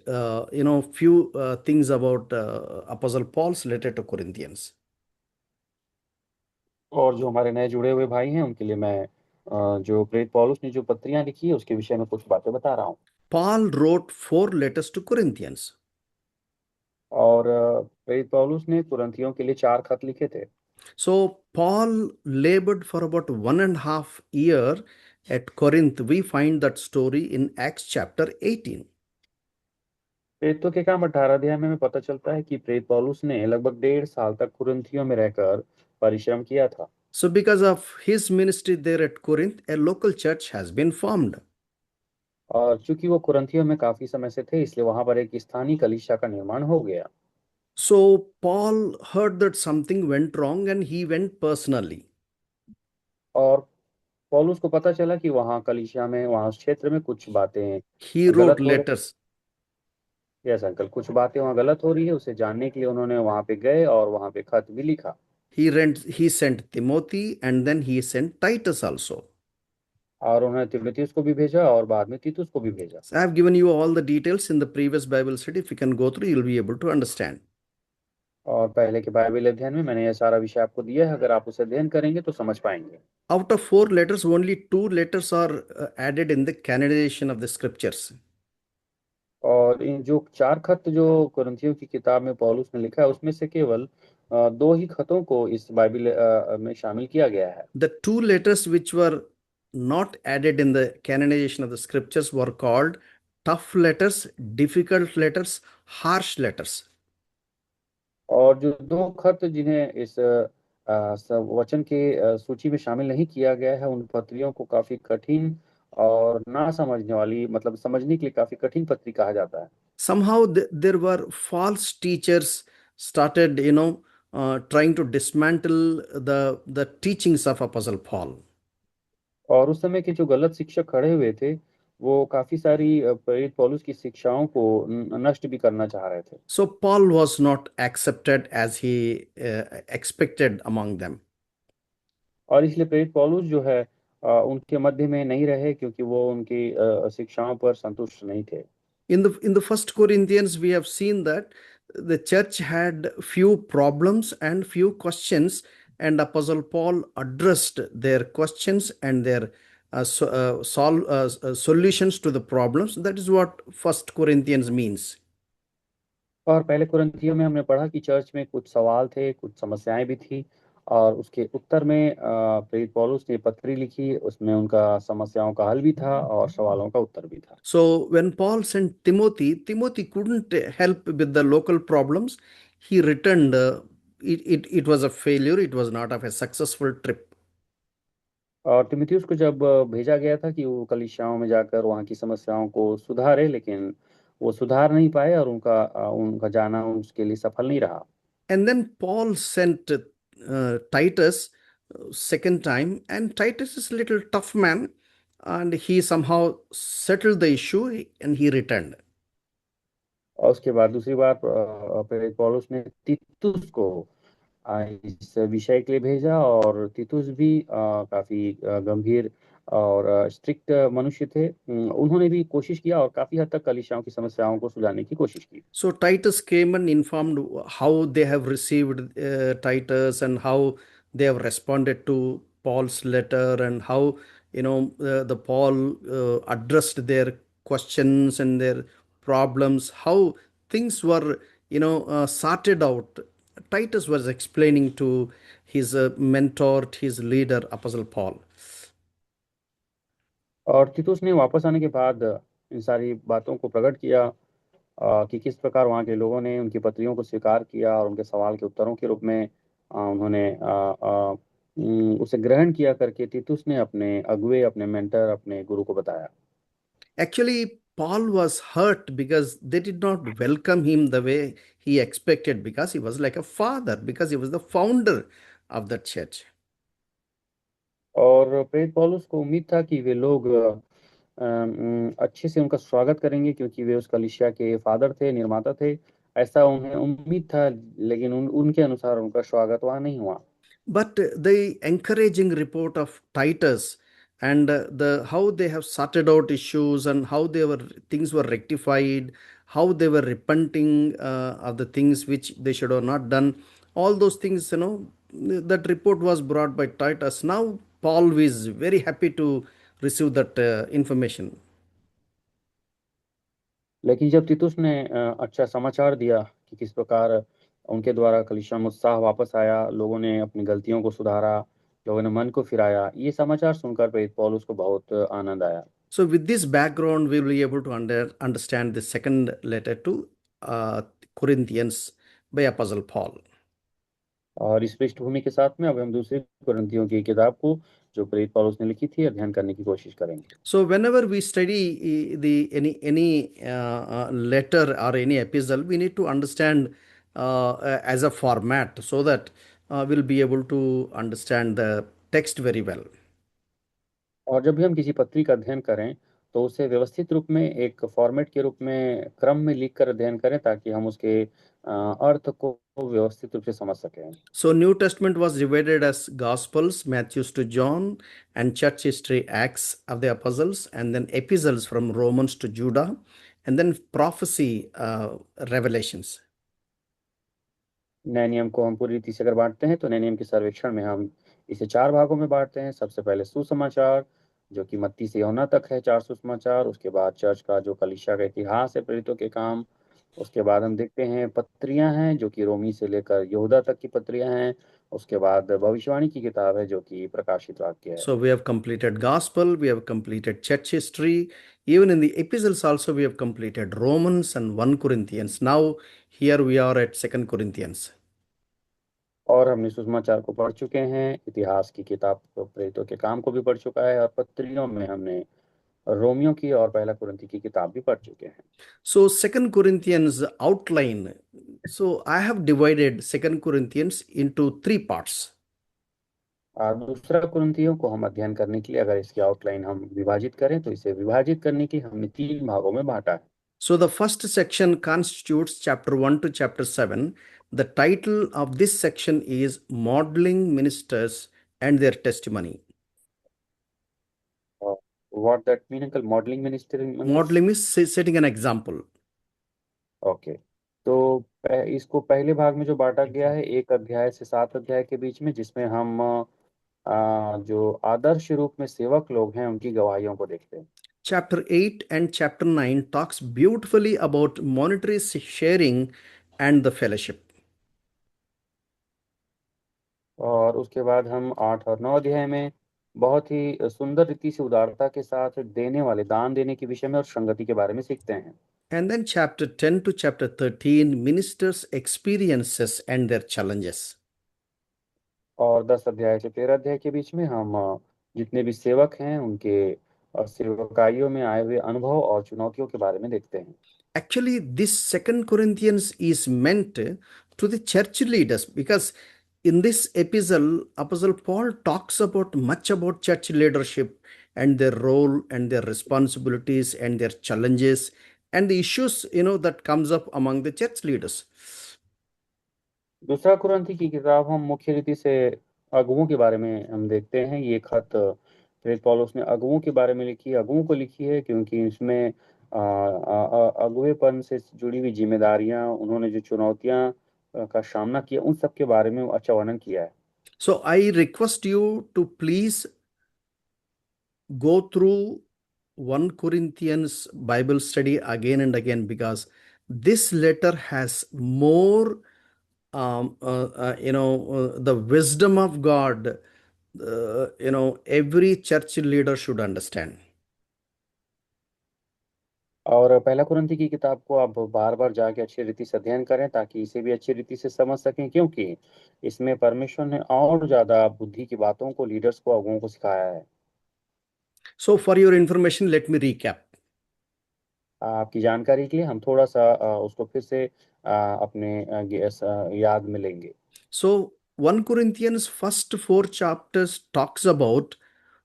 few things about Apostle Paul's letter to Corinthians. और जो हमारे नए जुड़े हुए भाई हैं उनके लिए मैं जो प्रेरित पौलुस ने जो पत्रियां लिखी है उसके विषय में कुछ बातें बता रहा हूँ। Paul wrote 4 letters to Corinthians. और प्रेरित पौलुस ने कुरिन्थियों के लिए 4 खत लिखे थे। So Paul labored for about 1.5 year at Corinth. We find that story in Acts chapter 18. प्रेरितों के काम 18 अध्याय में हमें पता चलता है कि प्रेरित पौलुस ने लगभग 1.5 साल तक कुरिन्थियों में रहकर परिश्रम किया था। So because of his ministry there at Corinth, a local church has been formed. और चूंकि वो कुरिन्थियों में काफी समय से थे, इसलिए वहां पर एक स्थानीय कलीसिया का निर्माण हो गया। So Paul heard that something went wrong and he went personally. और पौलुस को पता चला कि वहां कलीसिया में, वहां उस क्षेत्र में कुछ बातें He wrote गलत हो रही। letters. यस अंकल, कुछ बातें वहां गलत हो रही है, उसे जानने के लिए उन्होंने वहां पे गए और वहां पे खत भी लिखा। He sent Timothy and then he sent Titus also. और उन्होंने तिमुथियुस को भी भेजा और बाद में तीतुस को भी भेजा। So I have given you all the details in the previous Bible study. If you can go through, you'll be able to understand. और पहले के बाइबल अध्ययन में मैंने यह सारा विषय आपको दिया है, अगर आप उसे अध्ययन करेंगे तो समझ पाएंगे। Out of 4 letters, only 2 letters are added in the canonization of the scriptures. और इन जो 4 खत जो कुरिन्थियों की किताब में पौलुस ने लिखा है उसमें से केवल 2 ही खतों को इस बाइबल में शामिल किया गया है। The 2 letters which were not added in the canonization of the scriptures were called tough letters, difficult letters, harsh letters. और जो 2 खत जिन्हें इस वचन के सूची में शामिल नहीं किया गया है, उन पत्रियों को काफी कठिन और ना समझने वाली, मतलब समझने के लिए काफी कठिन पत्री कहा जाता है। Somehow there were false teachers started, trying to dismantle the teachings of Apostle Paul. और उस समय के जो गलत शिक्षक खड़े हुए थे, वो काफी सारी प्रेरित पौलुस की शिक्षाओं को नष्ट भी करना चाह रहे थे। So Paul was not accepted as he expected among them. और इसलिए प्रेरित पौलुस जो है उनके मध्य में नहीं रहे, क्योंकि वो उनकी शिक्षाओं पर संतुष्ट नहीं थे। In the first Corinthians, we have seen that the church had few problems and few questions, and Apostle Paul addressed their questions and their solutions to the problems. That is what First Corinthians means. और पहले कुरिन्थियों में हमने पढ़ा कि church में कुछ सवाल थे, कुछ समस्याएं भी थी, और उसके उत्तर में प्रेरित पौलुस ने पत्री लिखी, उसमें उनका समस्याओं का हल भी था और सवालों का उत्तर भी था। So when Paul sent Timothy, Timothy couldn't help with the local problems. He returned. It was a failure. It was not of a successful trip. और तिमुथियुस को जब भेजा गया था कि वो कलीसियाओं में जाकर वहाँ की समस्याओं को सुधारे, लेकिन वो सुधार नहीं पाए और उनका जाना उसके लिए सफल नहीं रहा। And then Paul sent Titus second time, and Titus is a little tough man, and he somehow settled the issue and he returned. और उसके बाद दूसरी बार प्रेरित पौलुस ने तीतुस को इस विषय के लिए भेजा, और तीतुस भी काफी गंभीर और स्ट्रिक्ट मनुष्य थे। उन्होंने भी कोशिश किया और काफी हद तक कलीसियाओं की समस्याओं को सुलझाने की कोशिश की। So Titus came and informed how they have received Titus and how they have responded to Paul's letter and how the Paul addressed their questions and their problems, how things were sorted out. Titus was explaining to his mentor, his leader, Apostle Paul. और तीतुस ने वापस आने के बाद इन सारी बातों को प्रकट किया कि किस प्रकार वहाँ के लोगों ने उनकी पत्रियों को स्वीकार किया और उनके सवाल के उत्तरों के रूप में उन्होंने उसे ग्रहण किया करके तीतुस ने अपने अगुए, अपने मेंटर, अपने गुरु को बताया। Actually, Paul was hurt because they did not welcome him the way he expected, because he was like a father, because he was the founder of the church. और प्रेरित पौलुस को उम्मीद था कि वे लोग अच्छे से उनका स्वागत करेंगे, क्योंकि वे उस कलीसिया के फादर थे, निर्माता थे। ऐसा उन्हें उम्मीद था, लेकिन उनके अनुसार उनका स्वागत वहाँ नहीं हुआ। But the encouraging report of Titus and the how they have sorted out issues and how things were rectified, how they were repenting of the things which they should have not done, all those things, that report was brought by Titus. Now Paul is very happy to receive that information. लेकिन जब तीतुस ने अच्छा समाचार दिया कि किस प्रकार उनके द्वारा कलीसिया में उत्साह वापस आया, लोगों ने अपनी गलतियों को सुधारा, लोगों ने मन को फिराया, ये समाचार सुनकर प्रेरित पौलुस को बहुत आनंद आया। So, with this background, we will be able to understand the second letter to Corinthians by Apostle Paul. और इस पृष्ठभूमि के साथ में अब हम दूसरे कुरिन्थियों की किताब को, जो प्रेरित पौलुस ने लिखी थी, अध्ययन करने की कोशिश करेंगे। So, whenever we study the any letter or any epistle, we need to understand as a format, so that we'll be able to understand the text very well. और जब भी हम किसी पत्री का अध्ययन करें, तो उसे व्यवस्थित रूप में एक फॉर्मेट के रूप में क्रम में लिखकर अध्ययन करें, ताकि हम उसके अर्थ को व्यवस्थित रूप से समझ सकें। So, New Testament was divided as Gospels, Matthews to John, and church history, Acts of the Apostles, and then epistles from Romans to Judah, and then prophecy, Revelations. नए नियम को हम पूरी रीति से अगर बांटते हैं, तो नए नियम के सर्वेक्षण में हम इसे 4 भागों में बांटते हैं। सबसे पहले सुसमाचार, जो कि मत्ती से यूहन्ना तक है, 4 सुसमाचार। उसके बाद चर्च का जो कलीसिया का इतिहास है, प्रेरितों के काम। उसके बाद हम देखते हैं पत्रियां हैं, जो कि रोमी से लेकर यहूदा तक की पत्रियां हैं। उसके बाद भविष्यवाणी की किताब है, जो कि प्रकाशित वाक्य है। So, we have completed Gospel, we have completed church history. Even in the epistles, also, we have completed Romans and 1 Corinthians. Now, here we are at 2 Corinthians. और हमने सुसमाचार को पढ़ चुके हैं, इतिहास की किताब प्रेरितों के काम को भी पढ़ चुका है, और पत्रियों में हमने रोमियो की और पहला कुरिन्थी की किताब भी पढ़ चुके हैं। So, 2 Corinthians outline. So, I have divided 2 Corinthians into three parts. और दूसरा कुरिन्थियों को हम अध्ययन करने के लिए अगर इसकी आउटलाइन हम विभाजित करें, तो इसे विभाजित करने के लिए हमने 3 भागों में बांटा है। So, the first section constitutes chapter 1 to chapter 7. The title of this section is Modeling Ministers and Their Testimony. What that mean uncle, modelling minister in English? Modeling is setting an example. Okay, तो इसको पहले भाग में जो बांटा गया है, 1 अध्याय से 7 अध्याय के बीच में, जिसमें हम जो आदर्श रूप में सेवक लोग हैं, उनकी गवाहियों को देखते हैं। Chapter 8 and chapter 9 talks beautifully about monetary sharing and the fellowship. और उसके बाद हम 8 और 9 अध्याय में बहुत ही सुंदर रीति से उदारता के साथ देने वाले दान देने के विषय में और संगति के बारे में सीखते हैं। And then chapter 10 to chapter 13 ministers experiences and their challenges. और 10 अध्याय से 13 अध्याय के बीच में हम जितने भी सेवक हैं उनके सेवकाइयों में आए हुए अनुभव और चुनौतियों के बारे में देखते हैं। Actually, this second Corinthians is meant to the church leaders, because in this epistle, Apostle Paul talks about much about church leadership and their role and their responsibilities and their challenges and the issues that comes up among the church leaders. दूसरा कुरिन्थी की किताब हम मुख्य रीति से अगुओं के बारे में हम देखते हैं। ये खत प्रेरित पौलुस ने अगुओं के बारे में अगुओं को लिखी है, क्योंकि इसमें अगुवेपन से जुड़ी हुई जिम्मेदारियां, उन्होंने जो चुनौतियां का सामना किया, उन सब के बारे में अच्छा वर्णन किया है। So I request you to please go through 1 Corinthians Bible study again and again, because this letter has more the wisdom of God, every church leader should understand. और पहला कुरिन्थी की किताब को आप बार बार जाके अच्छी रीति से अध्ययन करें, ताकि इसे भी अच्छी रीति से समझ सकें, क्योंकि इसमें परमेश्वर ने और ज्यादा बुद्धि की बातों को लीडर्स को, अगुओं को सिखाया है। So, for your information, let me recap. आपकी जानकारी के लिए हम थोड़ा सा उसको फिर से अपने याद में लेंगे। So, 1 Corinthians first 4 chapters talks about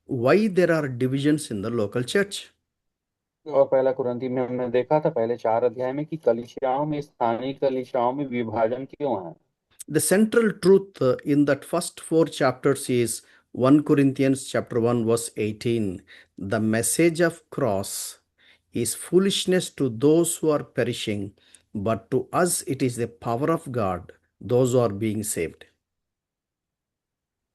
why there are divisions in the local church. और पहला कुरिन्थी में हमने देखा था पहले 4 अध्याय में कि कलीसियाओं में, स्थानीय कलीसियाओं में विभाजन क्यों है। The central truth in that first 4 chapters is 1 Corinthians chapter 1 verse 18. The message of cross is foolishness to those who are perishing, but to us it is the power of God, those who are being saved.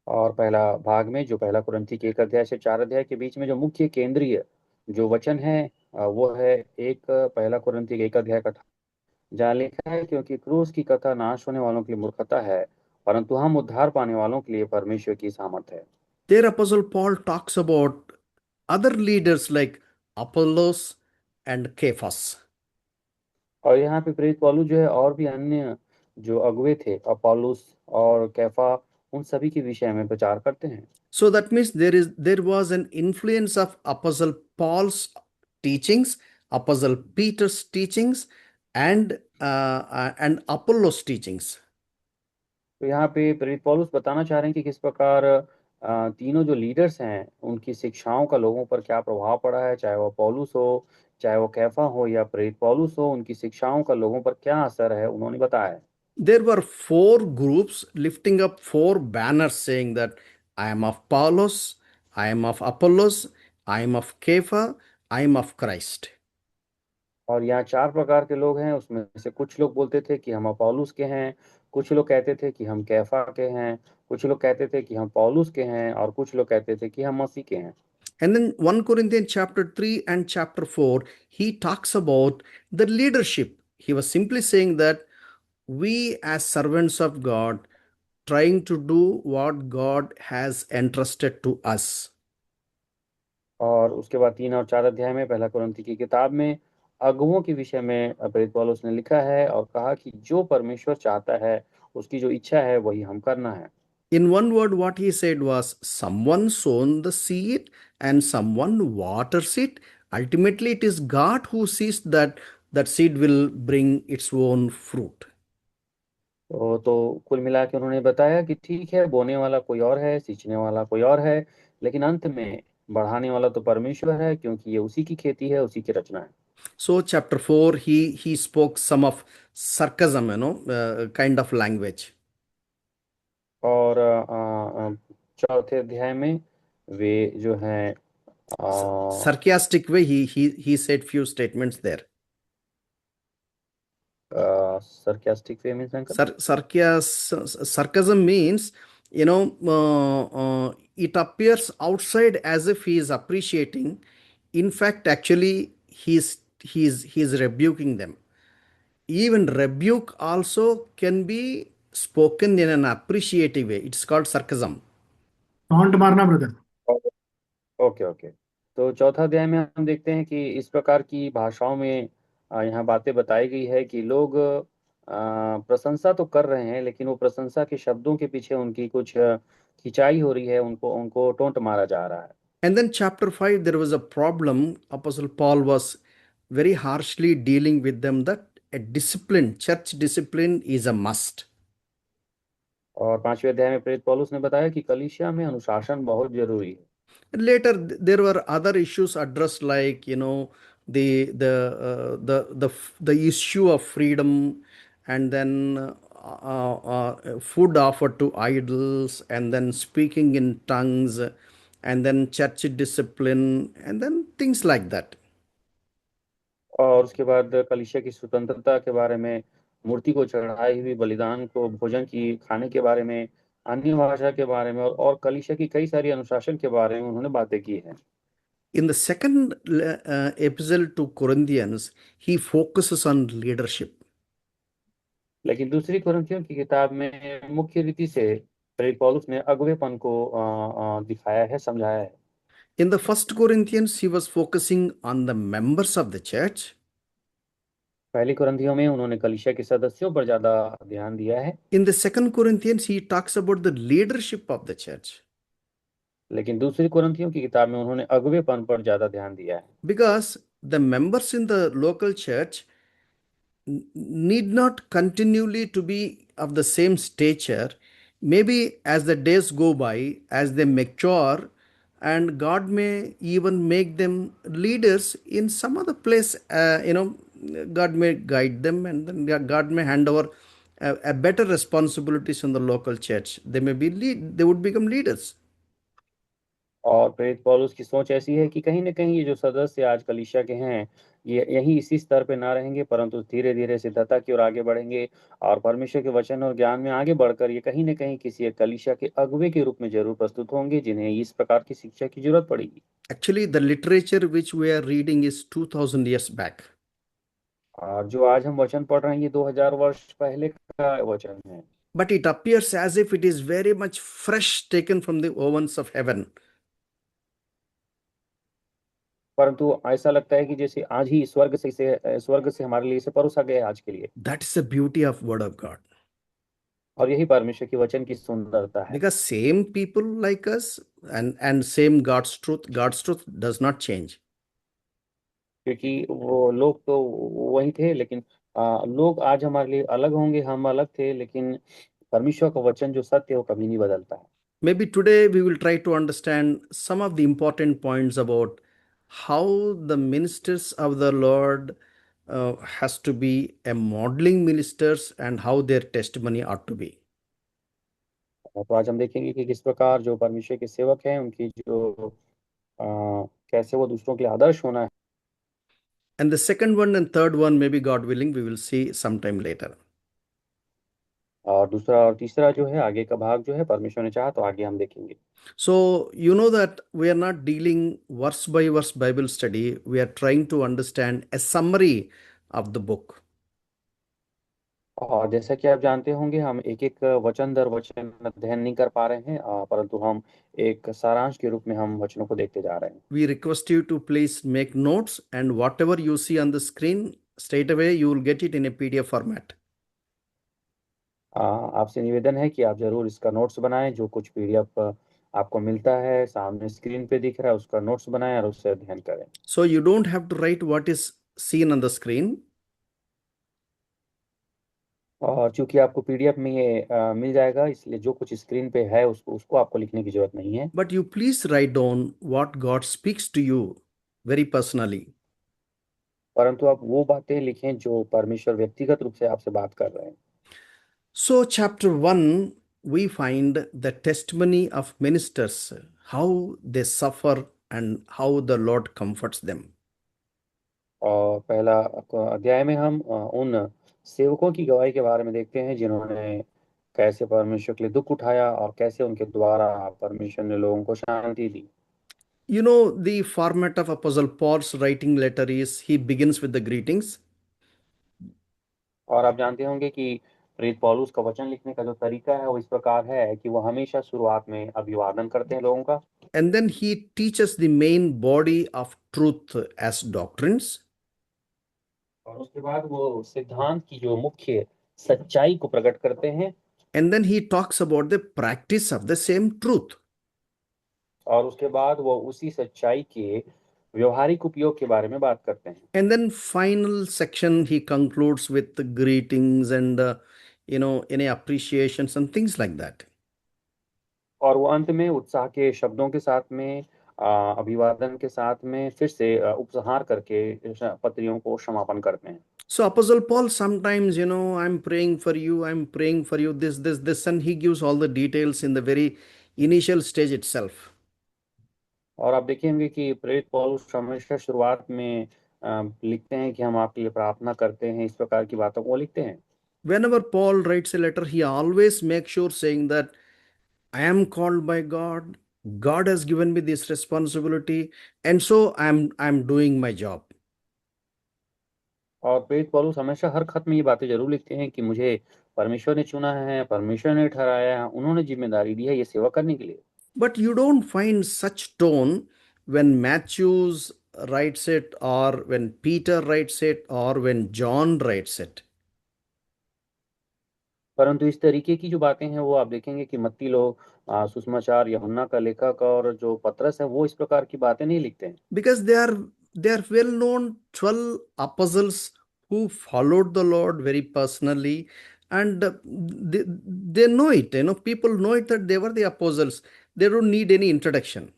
और पहला भाग में जो पहला कुरिन्थी के 1 अध्याय से 4 अध्याय के बीच में जो मुख्य केंद्रीय जो वचन है, वो है एक पहला कुरिन्थी के 1 अध्याय का, जहाँ लिखा है, क्योंकि क्रूस की कथा नाश होने वालों के लिए मूर्खता है, परंतु हम उद्धार पाने वालों के लिए परमेश्वर की सामर्थ है। There, Apostle Paul talks about other leaders like Apollos and Cephas. और यहाँ पे प्रेरित पौलुस जो है और भी अन्य जो अगुवे थे, अपोल्लोस और कैफा, उन सभी के विषय में प्रचार करते हैं। So that means there was an influence of Apostle Paul's teachings, Apostle Peter's teachings, and Apollos' teachings. तो यहाँ पे प्रेरित पौलुस बताना चाह रहे हैं कि किस प्रकार तीनों जो लीडर्स हैं उनकी शिक्षाओं का लोगों पर क्या प्रभाव पड़ा है, चाहे वो पौलुस हो, चाहे वो कैफा हो या प्रेरित पौलुस हो, उनकी शिक्षाओं का लोगों पर क्या असर है, उन्होंने बताया है। There were 4 groups lifting up 4 banners saying that I am of Apollos, I am of Apollos, I am of Kepha, I am of Christ. और यहाँ 4 प्रकार के लोग हैं, उसमें से कुछ लोग बोलते थे कि हम अपोल्लोस के हैं, कुछ लोग कहते थे कि हम कैफा के हैं, कुछ लोग कहते थे कि हम पौलुस के हैं, और कुछ लोग कहते थे कि हम मसीह के हैं। And then 1 Corinthians chapter 3 and chapter 4, he talks about the leadership. He was simply saying that we as servants of God trying to do what God has entrusted to us. और उसके बाद 3 और 4 अध्याय में पहला कुरिन्थी की किताब में अगुओं के विषय में प्रेरित पौलुस ने लिखा है और कहा कि जो परमेश्वर चाहता है, उसकी जो इच्छा है, वही हम करना है। In one word, what he said was, someone sown the seed and someone waters it. Ultimately, it is God who sees that that seed will bring its own fruit. तो कुल मिला के उन्होंने बताया कि ठीक है, बोने वाला कोई और है, सींचने वाला कोई और है, लेकिन अंत में बढ़ाने वाला तो परमेश्वर है, क्योंकि ये उसी की खेती है, उसी की रचना है। So, chapter 4, he spoke some of sarcasm, kind of language. और 4 अध्याय में वे जो है Sarcastic way, he said few statements there. Sarcastic way means uncle. Sarcasm means, it appears outside as if he is appreciating. In fact, actually, he's rebuking them. Even rebuke also can be spoken in an appreciative way. It's called sarcasm. Taunt मारना brother. Okay okay. तो चौथा अध्याय में हम देखते हैं कि इस प्रकार की भाषाओं में यहाँ बातें बताई गई है कि लोग प्रशंसा तो कर रहे हैं, लेकिन वो प्रशंसा के शब्दों के पीछे उनकी कुछ खिंचाई हो रही है, उनको उनको टोंट मारा जा रहा है। And then, chapter 5, there was a problem. Apostle Paul was very harshly dealing with them that a discipline, church discipline, is a must. और 5वें अध्याय में प्रेरित पौलुस ने बताया कि कलीसिया में अनुशासन बहुत जरूरी है। Later, there were other issues addressed, like the issue of freedom, and then food offered to idols, and then speaking in tongues, and then church discipline, and then things like that. और उसके बाद कलीसिया की स्वतंत्रता के बारे में, मूर्ति को चढ़ाई हुई बलिदान को, भोजन की खाने के बारे में, अन्य भाषा के बारे में, और कलीसिया की कई सारी अनुशासन के बारे में उन्होंने बातें की हैं। In the second epistle to Corinthians, he focuses on leadership. लेकिन दूसरी कुरिन्थियों की किताब में मुख्य रीति से प्रेरित पौलुस ने अगुवेपन को दिखाया है, समझाया है। In the first Corinthians, he was focusing on the members of the church. पहली कुरिन्थियों में उन्होंने कलीसिया के सदस्यों पर ज्यादा ध्यान दिया है। In the second Corinthians, he talks about the leadership of the church. लेकिन दूसरी कुरिन्थियों की किताब में उन्होंने अगुवेपन पर ज्यादा ध्यान दिया है। Because the members in the local church need not continually to be of the same stature. Maybe as the days go by, as they mature, and God may even make them leaders in some other place. God may guide them, and then God may hand over a better responsibilities in the local church. They may be they would become leaders. और प्रेरित पौलुस की सोच ऐसी है कि कहीं ना कहीं ये जो सदस्य आज कलीसिया के हैं, ये यही इसी स्तर पे ना रहेंगे, परंतु धीरे धीरे सिद्धता की ओर आगे बढ़ेंगे, और परमेश्वर के वचन और ज्ञान में आगे बढ़कर ये कहीं ना कहीं किसी एक कलीसिया के अगुवे के रूप में जरूर प्रस्तुत होंगे, जिन्हें इस प्रकार की शिक्षा की जरूरत पड़ेगी। Actually, the literature which we are reading is 2000 years back. और जो आज हम वचन पढ़ रहे हैं ये 2000 वर्ष पहले का वचन है। But it appears as if it is very much fresh, taken from the ovens of heaven. परंतु ऐसा लगता है कि जैसे आज ही स्वर्ग से हमारे लिए इसे परोसा गया है आज के लिए। That is the beauty of Word of God. और यही परमेश्वर के वचन की सुंदरता है। Because same people like us and same God's truth does not change. क्योंकि वो लोग तो वही थे, लेकिन लोग आज हमारे लिए अलग होंगे, हम अलग थे, लेकिन परमेश्वर का वचन जो सत्य है वो कभी नहीं बदलता है। Maybe today we will try to understand some of the important points about how the ministers of the Lord has to be a modeling ministers and how their testimony ought to be. तो आज हम देखेंगे कि किस प्रकार जो परमेश्वर के सेवक हैं उनकी जो कैसे वो दूसरों के लिए आदर्श होना है। And the second one and third one, maybe God willing, we will see sometime later. और दूसरा और तीसरा जो है आगे का भाग जो है परमेश्वर ने चाहा तो आगे हम देखेंगे। So, you know that we are not dealing verse by verse Bible study. We are trying to understand a summary of the book. और जैसा कि आप जानते होंगे हम एक एक वचन दर वचन अध्ययन नहीं कर पा रहे हैं, परंतु हम एक सारांश के रूप में हम वचनों को देखते जा रहे हैं। We request you to please make notes, and whatever you see on the screen, straight away you will get it in a PDF format. आपसे निवेदन है कि आप जरूर इसका नोट्स बनाएं, जो कुछ पीडीएफ आपको मिलता है सामने स्क्रीन पे दिख रहा है उसका नोट्स बनाएं और उससे अध्ययन करें। So you don't have to write what is seen on the screen. और चूंकि आपको पीडीएफ में ये मिल जाएगा, इसलिए जो कुछ स्क्रीन पे है उसको आपको लिखने की जरूरत नहीं है। But you please write down what God speaks to you very personally. परंतु आप वो बातें लिखें जो परमेश्वर व्यक्तिगत रूप से आपसे बात कर रहे हैं। So, chapter 1, we find the testimony of ministers, how they suffer and how the Lord comforts them. और पहला अध्याय में हम उन सेवकों की गवाही के बारे में देखते हैं जिन्होंने कैसे परमेश्वर के लिए दुख उठाया और कैसे उनके द्वारा परमेश्वर ने लोगों को शांति दी। You know, the format of Apostle Paul's writing letter is he begins with the greetings. और आप जानते होंगे कि प्रेरित पौलुस का वचन लिखने का जो तरीका है वो इस प्रकार है कि वो हमेशा शुरुआत में अभिवादन करते हैं लोगों का, and then he teaches the main body of truth as doctrines, और उसके बाद वो सिद्धांत की जो मुख्य सच्चाई को प्रकट करते हैं, and then he talks about the practice of the same truth. और उसके बाद वो उसी सच्चाई के व्यवहारिक उपयोग के बारे में बात करते हैं। And then final section he concludes with the greetings and any appreciations and things like that. और वो अंत में उत्साह के शब्दों के साथ में अभिवादन के साथ में फिर से उपसंहार करके पत्रियों को समापन करते हैं। So Apostle Paul sometimes, I'm praying for you, I'm praying for you, this, and he gives all the details in the very initial stage itself. और आप देखेंगे कि प्रेरित पौलुस हमेशा शुरुआत में लिखते हैं कि हम आपके लिए प्रार्थना करते हैं, इस प्रकार की बातों को लिखते हैं। Whenever Paul writes a letter, he always makes sure saying that I am called by God. God has given me this responsibility, and so I'm doing my job. और प्रेरित पौलुस हमेशा हर खत में ये बातें जरूर लिखते हैं कि मुझे परमेश्वर ने चुना है, परमेश्वर ने ठहराया है, उन्होंने जिम्मेदारी दी है ये सेवा करने के लिए। But you don't find such tone when Matthews writes it, or when Peter writes it, or when John writes it. परंतु इस तरीके की जो बातें हैं वो आप देखेंगे कि मत्ती लोग, सुसमाचार, यूहन्ना का लेखक और जो पतरस है वो इस प्रकार की बातें नहीं लिखते हैं। Because they are well known 12 apostles who followed the Lord very personally, and they know it. People know it that they were the apostles. They don't need any introduction.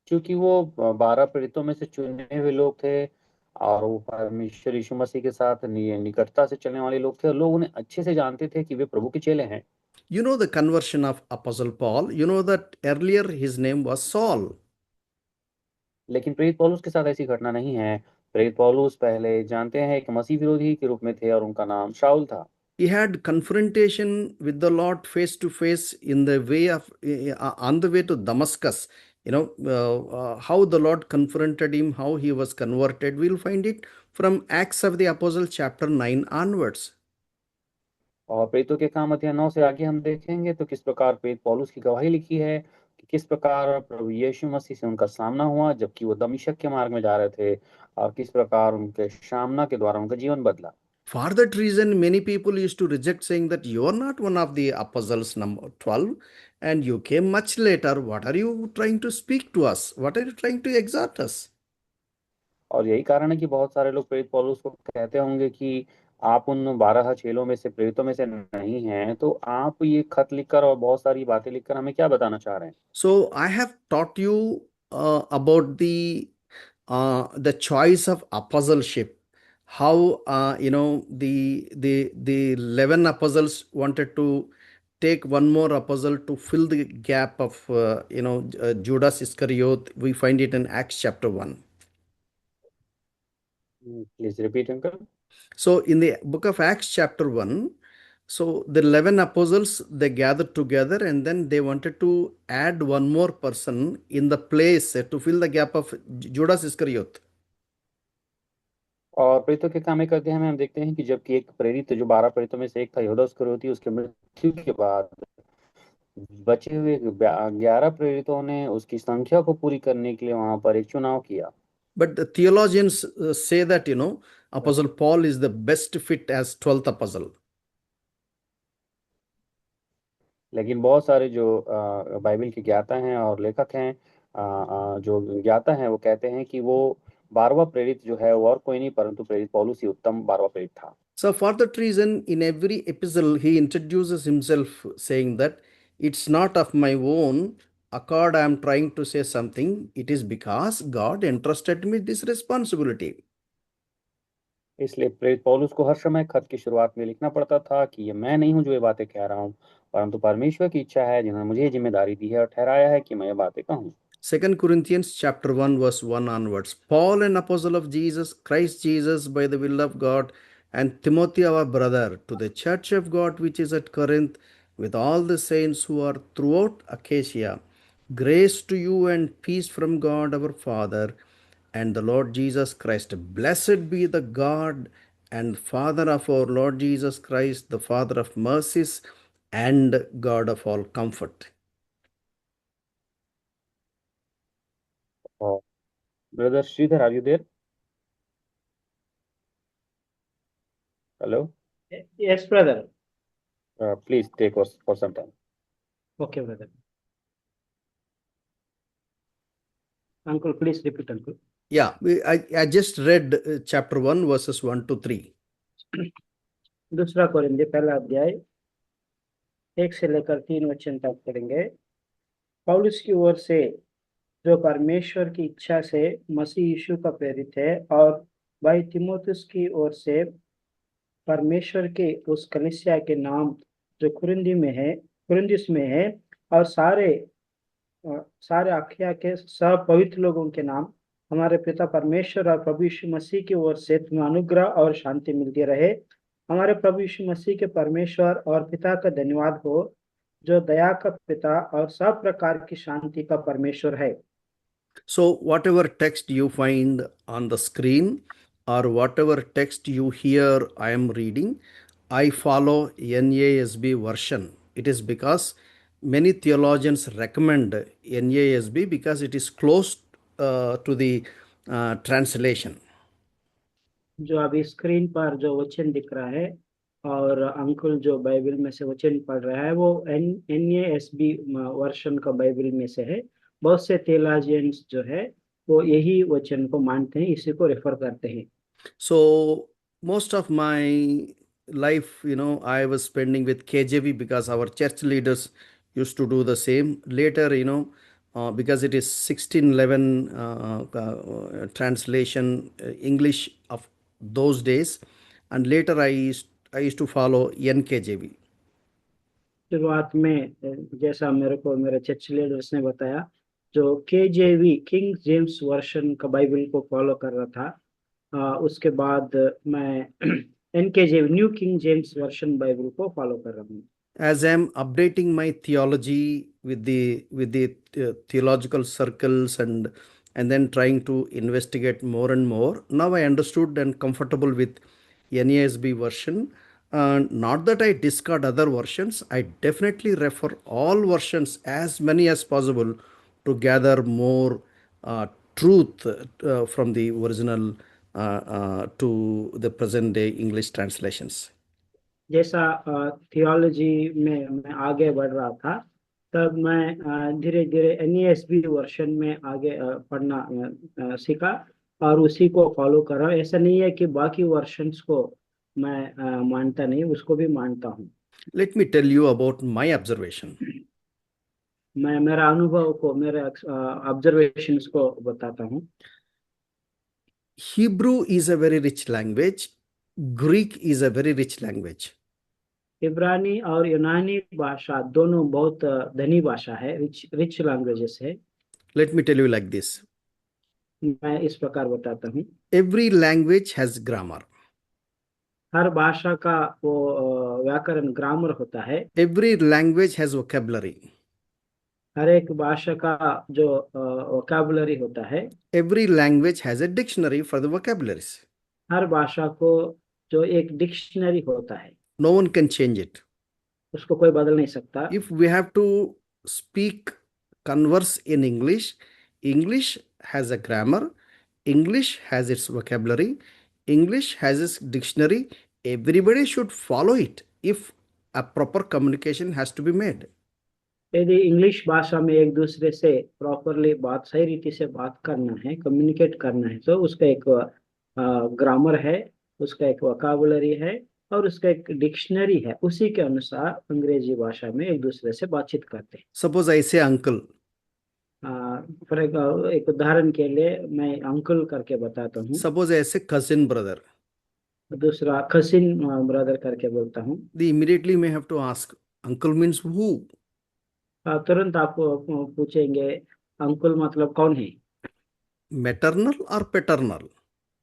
क्योंकि वो 12 प्रेरितों में से चुने हुए लोग थे, और वो परमेश्वर यीशु मसीह के साथ निकटता से चलने वाले लोग थे, और लोग उन्हें अच्छे से जानते थे कि वे प्रभु के चेले हैं। You know the conversion of Apostle Paul. You know that earlier his name was Saul. लेकिन प्रेरित पौलुस के साथ ऐसी घटना नहीं है। प्रेरित पौलुस पहले जानते हैं कि मसीह विरोधी के रूप में थे और उनका नाम शाऊल था। He had confrontation with the Lord face to face in the way of on the way to Damascus. How the Lord confronted him, how he was converted. We'll find it from Acts of the Apostle chapter 9 onwards. और प्रेरितों के काम अध्याय 9 से आगे हम देखेंगे तो किस प्रकार प्रेरित पौलुस की गवाही लिखी है कि किस प्रकार प्रभु यीशु मसीह से उनका सामना हुआ जबकि वो दमिश्क के मार्ग में जा रहे थे, और किस प्रकार उनके सामना के द्वारा उनका जीवन बदला। For that reason, many people used to reject, saying that you are not one of the apostles, number 12, and you came much later. What are you trying to speak to us? What are you trying to exhort us? और यही कारण है कि बहुत सारे लोग प्रेरित पौलुस को कहते होंगे कि आप उन 12 चेलों में से, प्रेरितों में से नहीं हैं, तो आप ये खत लिखकर और बहुत सारी बातें लिखकर हमें क्या बताना चाह रहे हैं। So I have taught you about the choice of apostleship. How the 11 apostles wanted to take one more apostle to fill the gap of Judas Iscariot. We find it in Acts chapter 1. Please repeat uncle. So in the book of Acts chapter 1, so the 11 apostles, they gathered together, and then they wanted to add one more person in the place to fill the gap of Judas Iscariot. और प्रेरितों के काम एक अध्याय में हम देखते हैं कि जबकि एक प्रेरित जो 12 प्रेरितों में से एक था यहूदा इस्करियोती, उसके मृत्यु के बाद बचे हुए 11 प्रेरितों ने उसकी संख्या को पूरी करने के लिए वहां पर एक चुनाव किया। But the theologians say that, Apostle Paul is the best fit as 12th apostle. लेकिन बहुत सारे जो बाइबल के ज्ञाता हैं और लेखक हैं, जो ज्ञाता हैं, वो कहते हैं कि वो 12वां प्रेरित जो है वो और कोई नहीं परंतु प्रेरित पौलुस ही उत्तम 12वां प्रेरित था। So for that reason, in every epistle, he introduces himself saying that it's not of my own accord I am trying to say something. It is because God entrusted me this responsibility. इसलिए प्रेरित पौलुस को हर समय खत की शुरुआत में लिखना पड़ता था कि ये मैं नहीं हूं जो ये बातें कह रहा हूं, परंतु परमेश्वर की इच्छा है जिन्होंने मुझे ये जिम्मेदारी दी है और ठहराया है कि मैं ये बातें कहूं। 2 Corinthians chapter 1 verse 1 onwards. Paul, an apostle of Jesus Christ Jesus by the will of God, and Timothy our brother, to the church of God which is at Corinth, with all the saints who are throughout Achaia, grace to you and peace from God our Father and the Lord Jesus Christ. Blessed be the God and Father of our Lord Jesus Christ, the Father of mercies and God of all comfort. Brother Sridhar, are you there? Hello? Yes, brother. Please take us for some time. Okay, brother. Uncle, please repeat, uncle. Yeah, I just read chapter 1, verses 1 to 3. दूसरा कोरिन्थी पहला अध्याय 1 से लेकर 3 वचन तक पढ़ेंगे। पौलुस की ओर से, जो परमेश्वर की इच्छा से मसीह यीशु का प्रेरित है, और भाई तिमोथियुस की ओर से परमेश्वर के उस कलीसिया के नाम जो कुरिन्थुस में है, और सारे अखिया के सब पवित्र लोगों के नाम, हमारे पिता परमेश्वर और प्रभु यीशु मसीह की ओर से तुम्हें अनुग्रह और शांति मिलती रहे। हमारे प्रभु यीशु मसीह के परमेश्वर और पिता का धन्यवाद हो, जो दया का पिता और सब प्रकार की शांति का परमेश्वर है। So, whatever text you find on the screen or whatever text you hear I am reading, I follow NASB version. It is because many theologians recommend NASB because it is close to the translation. जो अभी screen पर जो वचन दिख रहा है और अंकुल जो बाइबल में से वचन पढ़ रहा है, वो NASB वर्शन का बाइबल में से है। बहुत से theologians जो है वो यही वचन को मानते हैं, इसी को रेफर करते हैं। So, most of my life, I was spending with KJV because our church leaders used to do the same. Later, because it is 1611 translation English of those days, and later I used to follow NKJV. शुरुआत में जैसा मेरे को मेरे church leaders ने बताया, जो KJV king James version का बाइबल को फॉलो कर रहा था, उसके बाद मैं NKJV new king James version Bible को फॉलो कर रहा हूँ। As I am updating my theology with the theological circles and then trying to investigate more and more, now I understood and comfortable with NASB version. Not that I discard other versions, I definitely refer all versions as many as possible to gather more truth from the original to the present day English translations. जैसा theology में मैं आगे बढ़ रहा था, तब मैं धीरे धीरे NASB वर्शन में आगे पढ़ना सीखा और उसी को फॉलो कर रहा हूँ। ऐसा नहीं है कि बाकी वर्शंस को मैं मानता नहीं, उसको भी मानता हूँ। Let me tell you about my observation. मैं मेरा अनुभव को, मेरे ऑब्जर्वेशंस को बताता हूँ। Hebrew is a very rich language. Greek is a very rich language. इब्रानी और यूनानी भाषा दोनों बहुत धनी भाषा है, रिच लैंग्वेजेस है। Let me tell you like this. मैं इस प्रकार बताता हूँ। Every language has grammar. हर भाषा का वो व्याकरण, ग्रामर होता है। Every language has vocabulary. हर एक भाषा का जो वोकैबुलरी होता है। Every language has a dictionary for the vocabularies. हर भाषा को जो एक डिक्शनरी होता है, No one can change it. उसको कोई बदल नहीं सकता। If we have to speak, converse in English, English has a grammar, English has its vocabulary, English has its dictionary. Everybody should follow it if a proper communication has to be made. यदि English भाषा में एक दूसरे से properly बात, सही रीति से बात करना है, कम्युनिकेट करना है, तो उसका एक ग्रामर है, उसका एक वोकैबुलरी है और उसका एक डिक्शनरी है। उसी के अनुसार अंग्रेजी भाषा में एक दूसरे से बातचीत करते हैं। Suppose I say uncle. For एक उदाहरण के लिए मैं अंकल करके बताता हूँ। Suppose I say cousin brother. दूसरा कजिन ब्रदर करके बोलता हूँ। They immediately may have to ask, uncle means who? तुरंत आप पूछेंगे अंकुल मतलब कौन है? Maternal or paternal?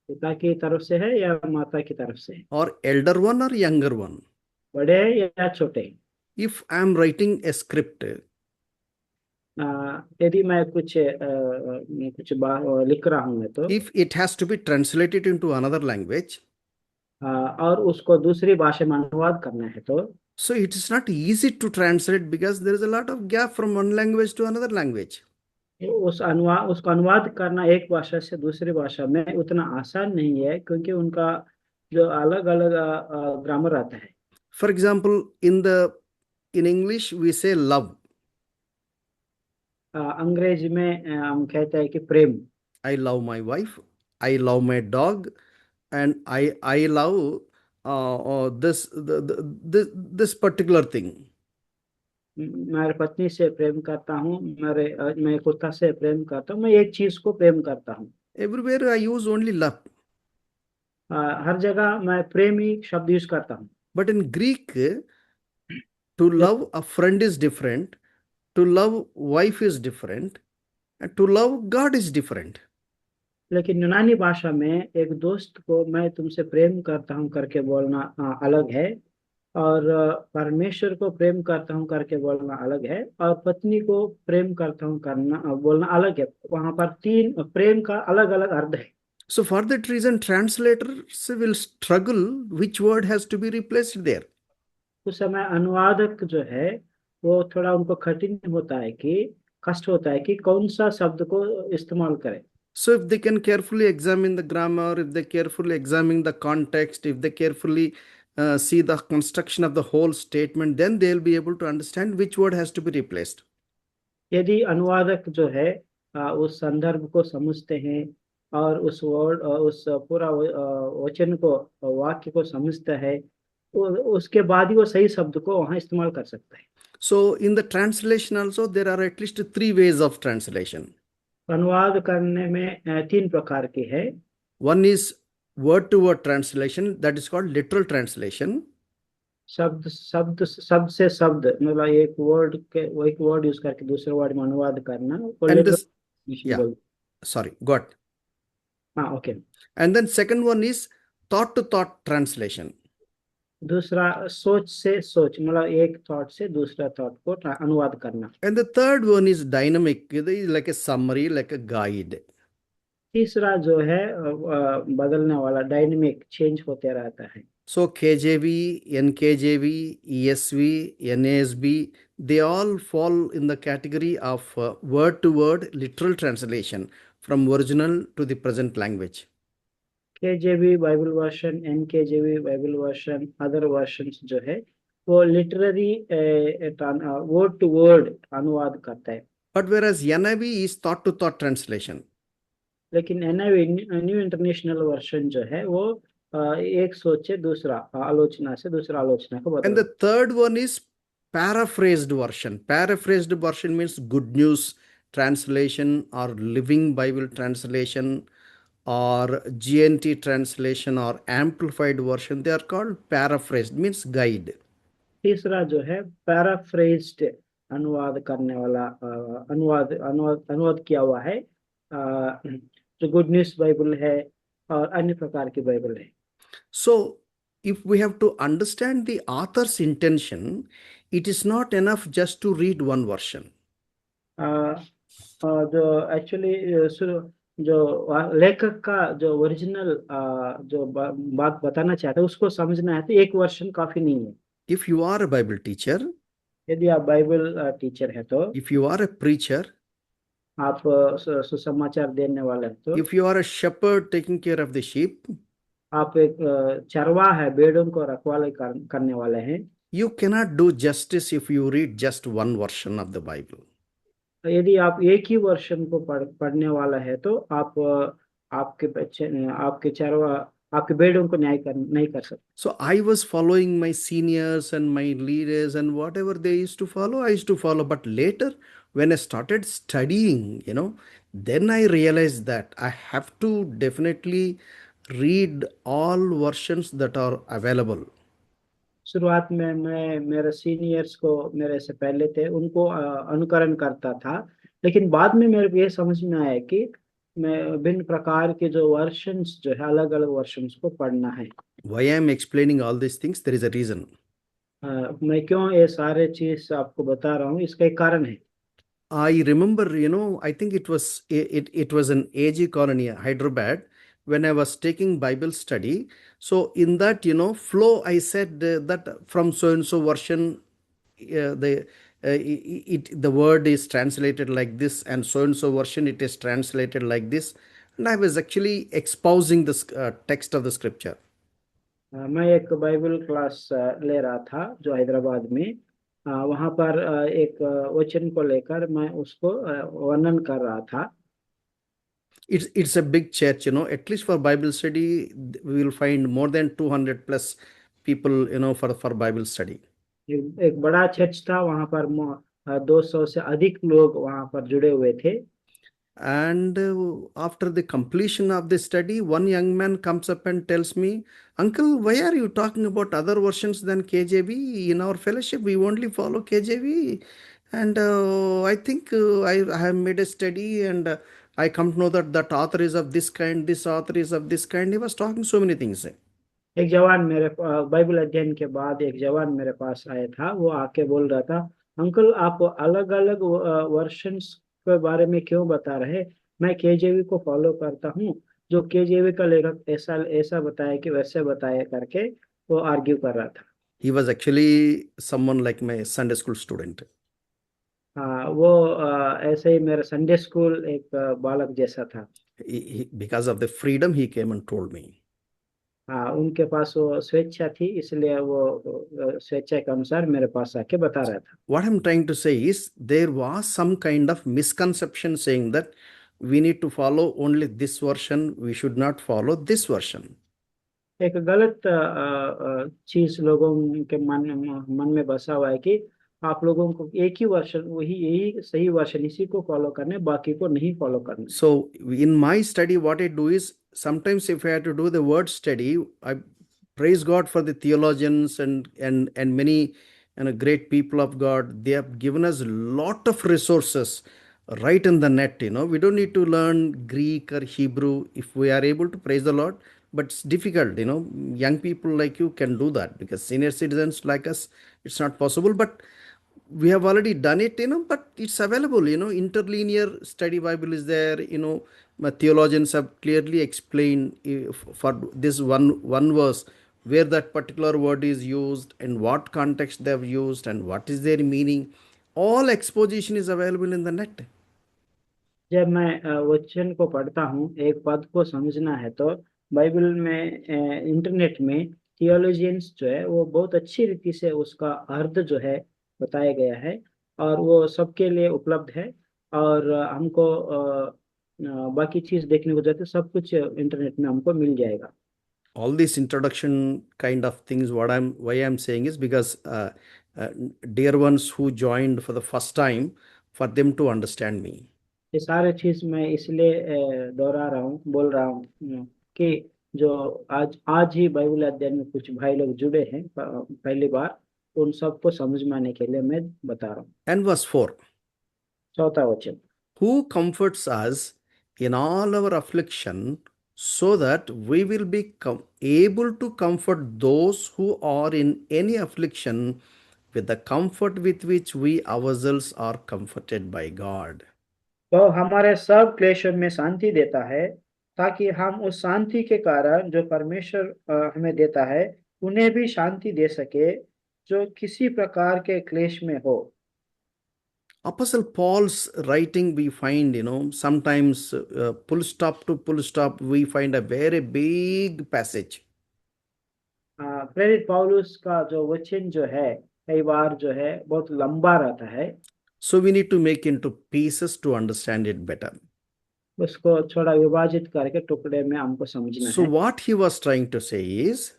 पिता की तरफ से है या माता की तरफ से? Or elder one or younger one? बड़े या छोटे? If I am writing a script, यदि मैं कुछ लिख रहा हूँ, तो if it has to be translated into another language, और उसको दूसरी भाषा में अनुवाद करना है तो So it is not easy to translate because there is a lot of gap from one language to another language. उसको अनुवाद करना एक भाषा से दूसरी भाषा में उतना आसान नहीं है क्योंकि उनका जो अलग अलग ग्रामर आता है। For example, in English we say love. अंग्रेजी में हम कहते हैं कि प्रेम। I love my wife. I love my dog, and I love this particular thing. मेरे पत्नी से प्रेम करता हूँ, मैं कुत्ता से प्रेम करता हूँ, मैं एक चीज को प्रेम करता हूँ। Everywhere I use only love. हर जगह मैं प्रेम ही शब्द यूज करता हूँ। But in Greek, to love a friend is different, to love wife is different, and to love God is different. लेकिन यूनानी भाषा में एक दोस्त को मैं तुमसे प्रेम करता हूँ करके बोलना अलग है, और परमेश्वर को प्रेम करता हूँ करके बोलना अलग है, और पत्नी को प्रेम करता हूँ करना बोलना अलग है। वहां पर तीन प्रेम का अलग अलग अर्थ है। So for that reason, translators will struggle which word has to be replaced there. उस समय अनुवादक जो है वो थोड़ा उनको कठिन होता है कि कष्ट होता है कि कौन सा शब्द को इस्तेमाल करें। So if they can carefully examine the grammar, if they carefully examine the context, if they carefully see the construction of the whole statement, then they'll be able to understand which word has to be replaced. यदि अनुवादक जो है उस संदर्भ को समझते हैं और उस वर्ड उस पूरा वचन को वाक्य को समझता है, उसके बाद ही वो सही शब्द को वहां इस्तेमाल कर सकता है। So in the translation also, there are at least three ways of translation. अनुवाद करने में तीन प्रकार के है। One is word to word translation, that is called literal translation. शब्द शब्द शब्द से शब्द, मतलब एक वर्ड यूज करके दूसरे वर्ड में अनुवाद करना, वो And literal this, translation yeah, बोलते sorry, got. हैं। हाँ, okay. And then second one is thought to thought translation. दूसरा सोच से सोच, मतलब एक थॉट से दूसरा थॉट को अनुवाद करना। And the third one is dynamic, it is like a summary, like a guide. तीसरा जो है बदलने वाला, डायनेमिक, चेंज होते रहता है। So KJV, NKJV, ESV, NASB, they all fall in the category of word to word literal translation from original to the present language. KJV Bible version, NKJV Bible version, other versions जो है वो literary word to word अनुवाद करता है। But whereas NIV is thought to thought translation. लेकिन NIV, new international version जो है वो एक सोच से दूसरा आलोचना से दूसरा आलोचना को And बदल। the third one is paraphrased version. Paraphrased version means good news translation or living Bible translation or GNT translation or amplified version. They are called paraphrased, means guide. तीसरा जो है पैराफ्रेज्ड, अनुवाद करने वाला, अनुवाद अनुवाद अनुवाद किया हुआ है, जो गुड न्यूज बाइबल है और अन्य प्रकार की बाइबल है। So, if we have to understand the author's intention, it is not enough just to read one version. जो एक्चुअली जो लेखक का जो ओरिजिनल जो बात बताना चाहता है उसको समझना है तो एक वर्षन काफी नहीं है। If you are a Bible teacher, यदि आप बाइबल टीचर है तो, if you are a preacher, आप सुसमाचार देने वाले हैं तो, if you are a shepherd taking care of the sheep, आप एक चरवाहा है, भेड़ों को रखवाले करने वाले हैं, you cannot do justice if you read just one version of the Bible. यदि आप एक ही वर्षन को पढ़ने वाला है तो आप आपके बच्चे, आपके चरवा, आपके भेड़ों को नहीं कर सकते। So I was following my seniors and my leaders and whatever they used to follow, I used to follow. But later, when I started studying, then I realized that I have to definitely read all versions that are available. शुरुआत में मैं मेरे seniors को, मेरे से पहले थे उनको अनुकरण करता था, लेकिन बाद में मेरे को ये समझ में आया कि मैं भिन्न प्रकार के जो वर्शंस जो है, अलग अलग वर्शंस को पढ़ना है। Why I am explaining all these things? There is a reason. मैं क्यों ये सारे चीज आपको बता रहा हूँ, इसका एक कारण है। I remember, I think it was an AG colony, Hyderabad. when I was taking Bible study. So in that, flow, I said that from so and so version, the word is translated like this, and so version it is translated like this, and I was actually espousing this text of the scripture. मैं एक Bible class ले रहा था जो हैदराबाद में, वहाँ पर एक वचन को लेकर मैं उसको वर्णन कर रहा था। It's a big church, at least for Bible study we will find more than 200 plus people, for Bible study. एक बड़ा चर्च था, वहाँ पर 200 से अधिक लोग वहाँ पर जुड़े हुए थे। And after the completion of the study, one young man comes up and tells me, "Uncle, why are you talking about other versions than KJV? In our fellowship, we only follow KJV. And I think I have made a study, and I come to know that author is of this kind, this author is of this kind." He was talking so many things. एक जवान मेरे Bible अध्ययन के बाद एक जवान मेरे पास आया था, वो आके बोल रहा था, अंकल आप अलग अलग वर्शंस के बारे में क्यों बता रहे? मैं केजेवी को फॉलो करता हूँ, जो केजेवी का लेखक ऐसा ऐसा बताया कि वैसे बताया करके वो आर्ग्यू कर रहा था। He was actually someone like my Sunday school student. वो ऐसे ही मेरा संडे स्कूल एक बालक जैसा था। Because of the freedom, he came and told me. उनके पास वो स्वेच्छा थी, इसलिए वो स्वेच्छा के अनुसार मेरे पास आके बता रहा था। What I'm trying to say is there was some kind of misconception saying that we need to follow only this version, we should not follow this version. एक गलत चीज लोगों के मन में बसा हुआ है कि आप लोगों को एक ही वर्षन, वही यही सही वर्षन, इसी को फॉलो करने, बाकी को नहीं फॉलो करने। So in my study, what I do is sometimes if I have to do the word study, I praise God for the theologians and many great people of God. They have given us a lot of resources right in the net. We don't need to learn Greek or Hebrew if we are able to praise the Lord. But it's difficult. Young people like you can do that because senior citizens like us, it's not possible. But we have already done it, but it's available, interlinear study Bible is there, my theologians have clearly explained for this one verse where that particular word is used and what context they have used and what is their meaning. All exposition is available in the net. जब मैं वचन को पढ़ता हूँ, एक पद को समझना है तो बाइबल में इंटरनेट में थियोलॉजियंस जो है वो बहुत अच्छी रीति से उसका अर्थ जो है बताया गया है, और वो सबके लिए उपलब्ध है। और हमको बाकी चीज देखने को जाते सब कुछ इंटरनेट में हमको मिल जाएगा। All these introduction kind of things, why I'm saying is because dear ones who joined for the first time, for them to understand me. ये सारे चीज मैं इसलिए दोहरा रहा हूँ, बोल रहा हूँ कि जो आज आज ही बाइबल अध्ययन में कुछ भाई लोग जुड़े हैं पहली बार, उन सबको समझ में आने के लिए मैं बता रहा हूँ। And verse 4. चौथा वचन, Who comforts us in all our affliction, so that we will be able to comfort those who are in any affliction with the comfort with which we ourselves are comforted by God. तो हमारे सब क्लेशों में शांति देता है, ताकि हम उस शांति के कारण जो परमेश्वर हमें देता है उन्हें भी शांति दे सके जो किसी प्रकार के क्लेश में हो। Apostle Paul's writing, we find, sometimes full stop to full stop, we find a very big passage. प्रेरित पौलुस का जो वचन जो है कई बार जो है बहुत लंबा रहता है, So we need to make into pieces to understand it better. उसको थोड़ा विभाजित करके टुकड़े में हमको समझना So है। what he was trying to say is,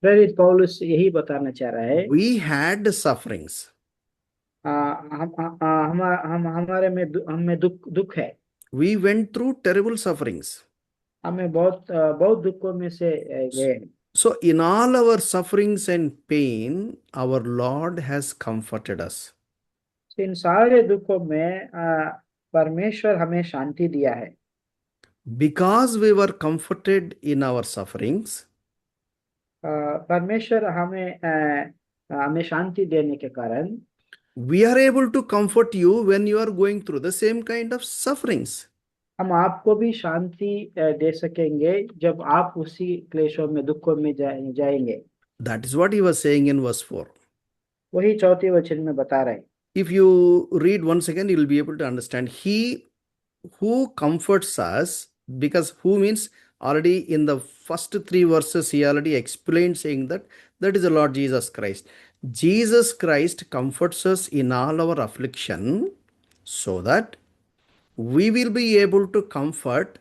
प्रेरित पौलुस यही बताना चाह रहा है, we had sufferings. हमारे में हमें दुख है, We went through terrible sufferings. हमें बहुत दुखों में से गए हैं। So in all our sufferings and pain, our Lord has comforted us. इन सारे दुखों में परमेश्वर हमें शांति दिया है। Because we were comforted in our sufferings, परमेश्वर हमें शांति देने के कारण we are able to comfort you when you are going through the same kind of sufferings. हम आपको भी शांति दे सकेंगे जब आप उसी क्लेशों में दुखों में जाएंगे। That is what he was saying in verse 4. वही चौथे वचन में बता रहे हैं। If you read once again, you will be able to understand. He who comforts us, because who means already in the first three verses, he already explained saying that that is the Lord Jesus Christ. Jesus Christ comforts us in all our affliction so that we will be able to comfort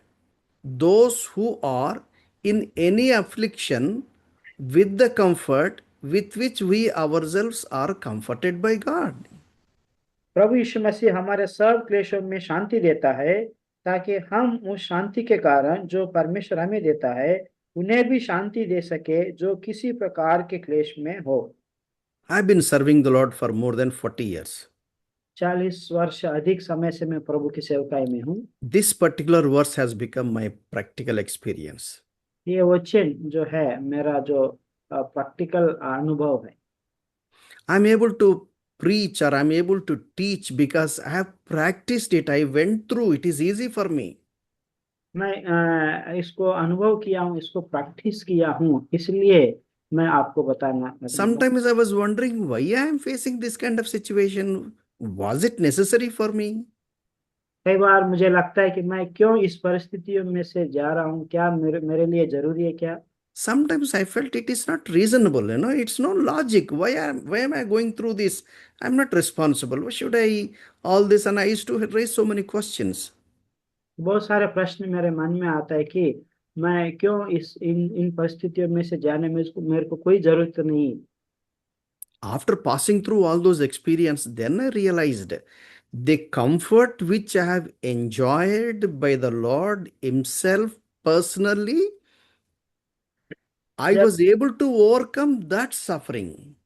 those who are in any affliction with the comfort with which we ourselves are comforted by God. प्रभु यीशु मसीह हमारे सब क्लेशों में शांति देता है, ताकि हम उस शांति के कारण जो परमेश्वर हमें देता है उन्हें भी शांति दे सके जो किसी प्रकार के क्लेश में हो। I've been serving the Lord for more than 40 years. 40 वर्ष अधिक समय से मैं प्रभु की सेवकाई में हूँ। This particular verse has become my practical experience. ये वचन जो है मेरा जो प्रैक्टिकल अनुभव है। I'm able to preach or I'm able to teach because I have practiced it. I went through it. Is easy for me. मैं इसको अनुभव किया हूँ, इसको प्रैक्टिस किया हूँ, इसलिए मैं आपको बताना। Sometimes I was wondering why I am facing this kind of situation. Was it necessary for me? कई बार मुझे लगता है कि मैं क्यों इस परिस्थितियों में से जा रहा हूँ, क्या मेरे लिए जरूरी है क्या? Sometimes I felt it is not reasonable, it's no logic. Why am I going through this? I'm not responsible. Why should I all this? And I used to raise so many questions. बहुत सारे प्रश्न मेरे मन में आता है कि मैं क्यों इन परिस्थितियों में से जाने में मेरे को कोई जरूरत नहीं। After passing through all those experiences, then I realized the comfort which I have enjoyed by the Lord Himself personally, I जब was able to overcome that suffering.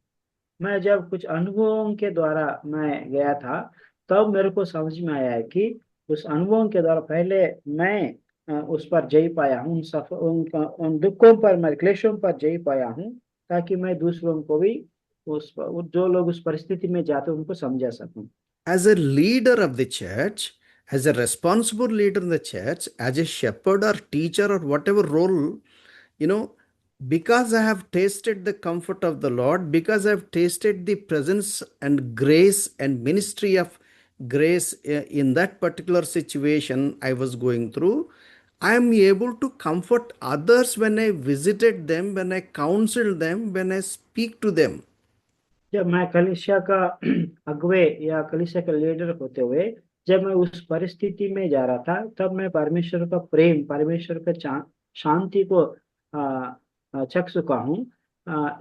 मैं जब कुछ अनुभवों के द्वारा मैं गया था, तब मेरे को समझ में आया है कि उस अनुभवों के द्वारा पहले मैं उस पर जय पाया हूँ, उन दुखों पर, मैं क्लेशों पर जय पाया हूँ, ताकि मैं दूसरों को भी जो लोग उस परिस्थिति में जाते हैं उनको समझा सकूं। As a leader of the church, as a responsible leader in the church, as a shepherd or teacher or whatever role, you know, because I have tasted the comfort of the Lord, because I have tasted the presence and grace and ministry of grace in that particular situation I was going through, I am able to comfort others when I visited them, when I counsel them, when I speak to them. जब मैं कलीसिया का अगुवे या कलीसिया का leader होते हुए जब मैं उस परिस्थिति में जा रहा था, तब मैं परमेश्वर का प्रेम, परमेश्वर का शांति को चख चुका हूँ।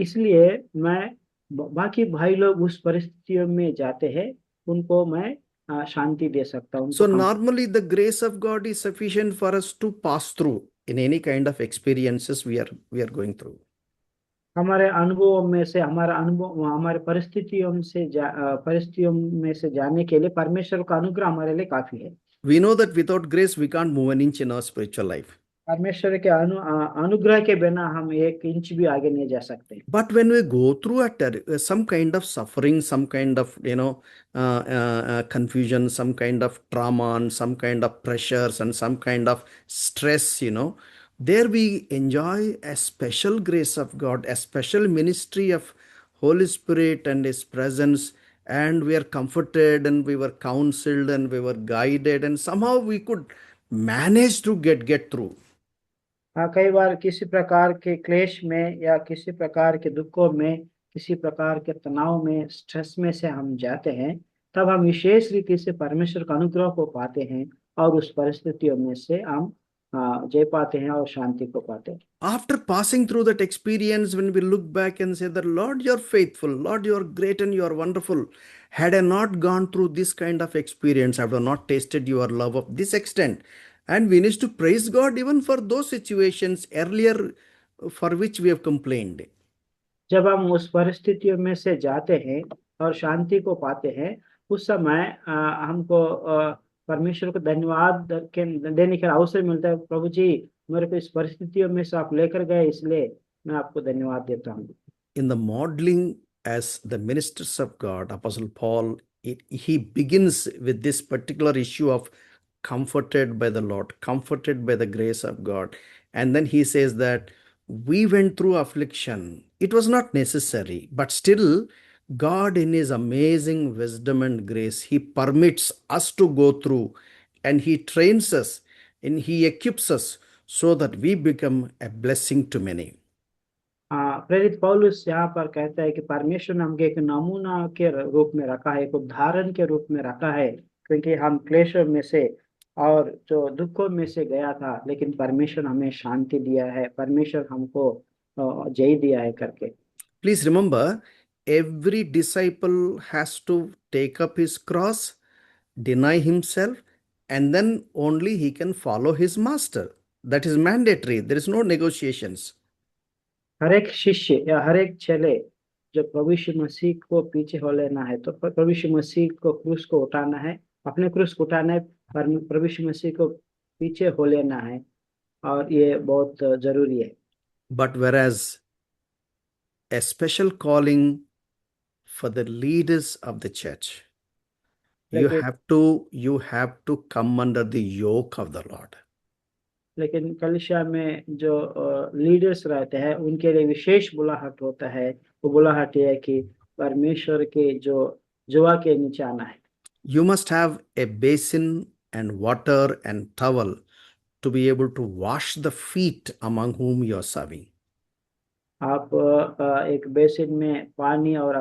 इसलिए मैं बाकी भाई लोग उस परिस्थितियों में जाते हैं, उनको मैं शांति दे सकता हूँ, So उनको normally the grace of God is sufficient for us to pass through in any kind of experiences we are going through. हमारे अनुभवों में से हमारे परिस्थितियों में से जाने के लिए परमेश्वर का अनुग्रह हमारे लिए काफी है। We know that without grace we can't move an inch in our spiritual life. परमेश्वर के अनुग्रह के बिना हम 1 इंच भी आगे नहीं जा सकते। But when we go through some kind of suffering, some kind of confusion, some kind of trauma, and some kind of pressures, and some kind of stress, there we enjoy a special grace of God, a special ministry of Holy Spirit and His presence, and we are comforted, and we were counseled, and we were guided, and somehow we could manage to get through. कई बार किसी प्रकार के क्लेश में या किसी प्रकार के दुखों में, किसी प्रकार के तनाव में, स्ट्रेस में से हम जाते हैं, तब हम विशेष रीति से परमेश्वर का अनुग्रह को पाते हैं और उस परिस्थितियों में से हम जय पाते हैं और शांति को पाते हैं। After passing through that experience, when we look back and say that, Lord, you're faithful, Lord, you're great and you're wonderful. Had I not gone through this kind of experience, I would have not tasted your love of this extent. And we need to praise God even for those situations earlier for which we have complained. जब हम उस परिस्थितियों में से जाते हैं और शांति को पाते हैं, उस समय हमको परमेश्वर को धन्यवाद देने का अवसर मिलता है। प्रभु जी, मेरे को इस परिस्थितियों में से आप लेकर गए, इसलिए मैं आपको धन्यवाद देता हूँ। In the modeling as the ministers of God, Apostle Paul, he begins with this particular issue of comforted by the Lord, comforted by the grace of God. And then he says that we went through affliction. It was not necessary, but still, God, in his amazing wisdom and grace, he permits us to go through, and he trains us and he equips us so that we become a blessing to many. प्रेरित पौलुस यहाँ पर कहता है कि परमेश्वर ने हमको एक नमूना के रूप में रखा है, एक उदाहरण के रूप में रखा है, क्योंकि हम क्लेशों में से और जो दुखों में से गया था, लेकिन परमेश्वर हमें शांति दिया है, परमेश्वर हमको जय दिया है करके। Please remember, every disciple has to take up his cross, deny himself, and then only he can follow his master. That is mandatory. There is no negotiations. हर एक शिष्य या हर एक चेले जो प्रभु यीशु मसीह को पीछे हो लेना है, तो प्रभु यीशु मसीह को क्रूस को उठाना है, अपने क्रूस को उठाना है, प्रभु यीशु मसीह को पीछे हो लेना है, और ये बहुत जरूरी है। But whereas a special calling for the leaders of the church, you have to come under the yoke of the Lord. लेकिन कलीसिया में जो लीडर्स रहते हैं, उनके लिए विशेष बुलाहट होता है। वो बुलाहट ये है कि परमेश्वर के जो जुआ के नीचे आना है। You must have a basin and water and towel to be able to wash the feet among whom you are serving. आप एक बेसिन में पानी और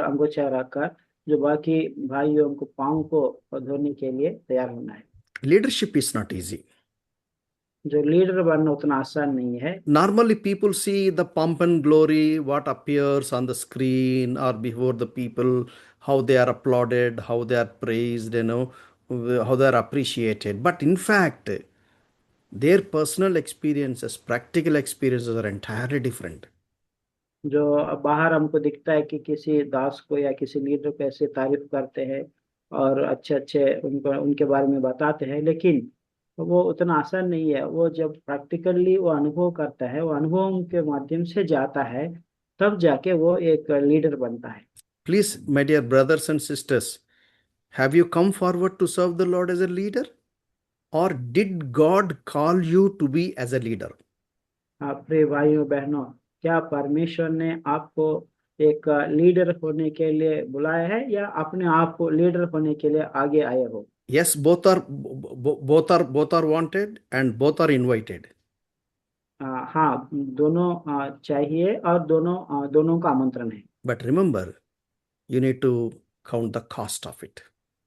अंगोछा रखकर जो बाकी भाइयों को पाँव को धोने के लिए तैयार होना है। Leadership is not easy. जो लीडर बनना उतना आसान नहीं है। Normally people see the pomp and glory, what appears on the screen or before the people, how they are applauded, how they are praised, how they are appreciated. But in fact, their personal experiences, practical experiences are entirely different. जो बाहर हमको दिखता है कि किसी दास को या किसी लीडर को ऐसे तारीफ करते हैं और अच्छे उनके बारे में बताते हैं, लेकिन वो उतना आसान नहीं है। वो जब प्रैक्टिकली वो अनुभव करता है, वो अनुभव के माध्यम से जाता है, तब जाके वो एक लीडर बनता है। Please, my dear brothers and sisters, have you come forward to serve the Lord as a leader? Or did God call you to be as a leader? प्रिय भाइयों बहनों, क्या परमेश्वर ने आपको एक लीडर होने के लिए बुलाया है या अपने आप को लीडर होने के लिए आगे आए हो? Yes, both are wanted and both are invited. हाँ, दोनों चाहिए और दोनों का आमंत्रण है। But remember, you need to count the cost of it.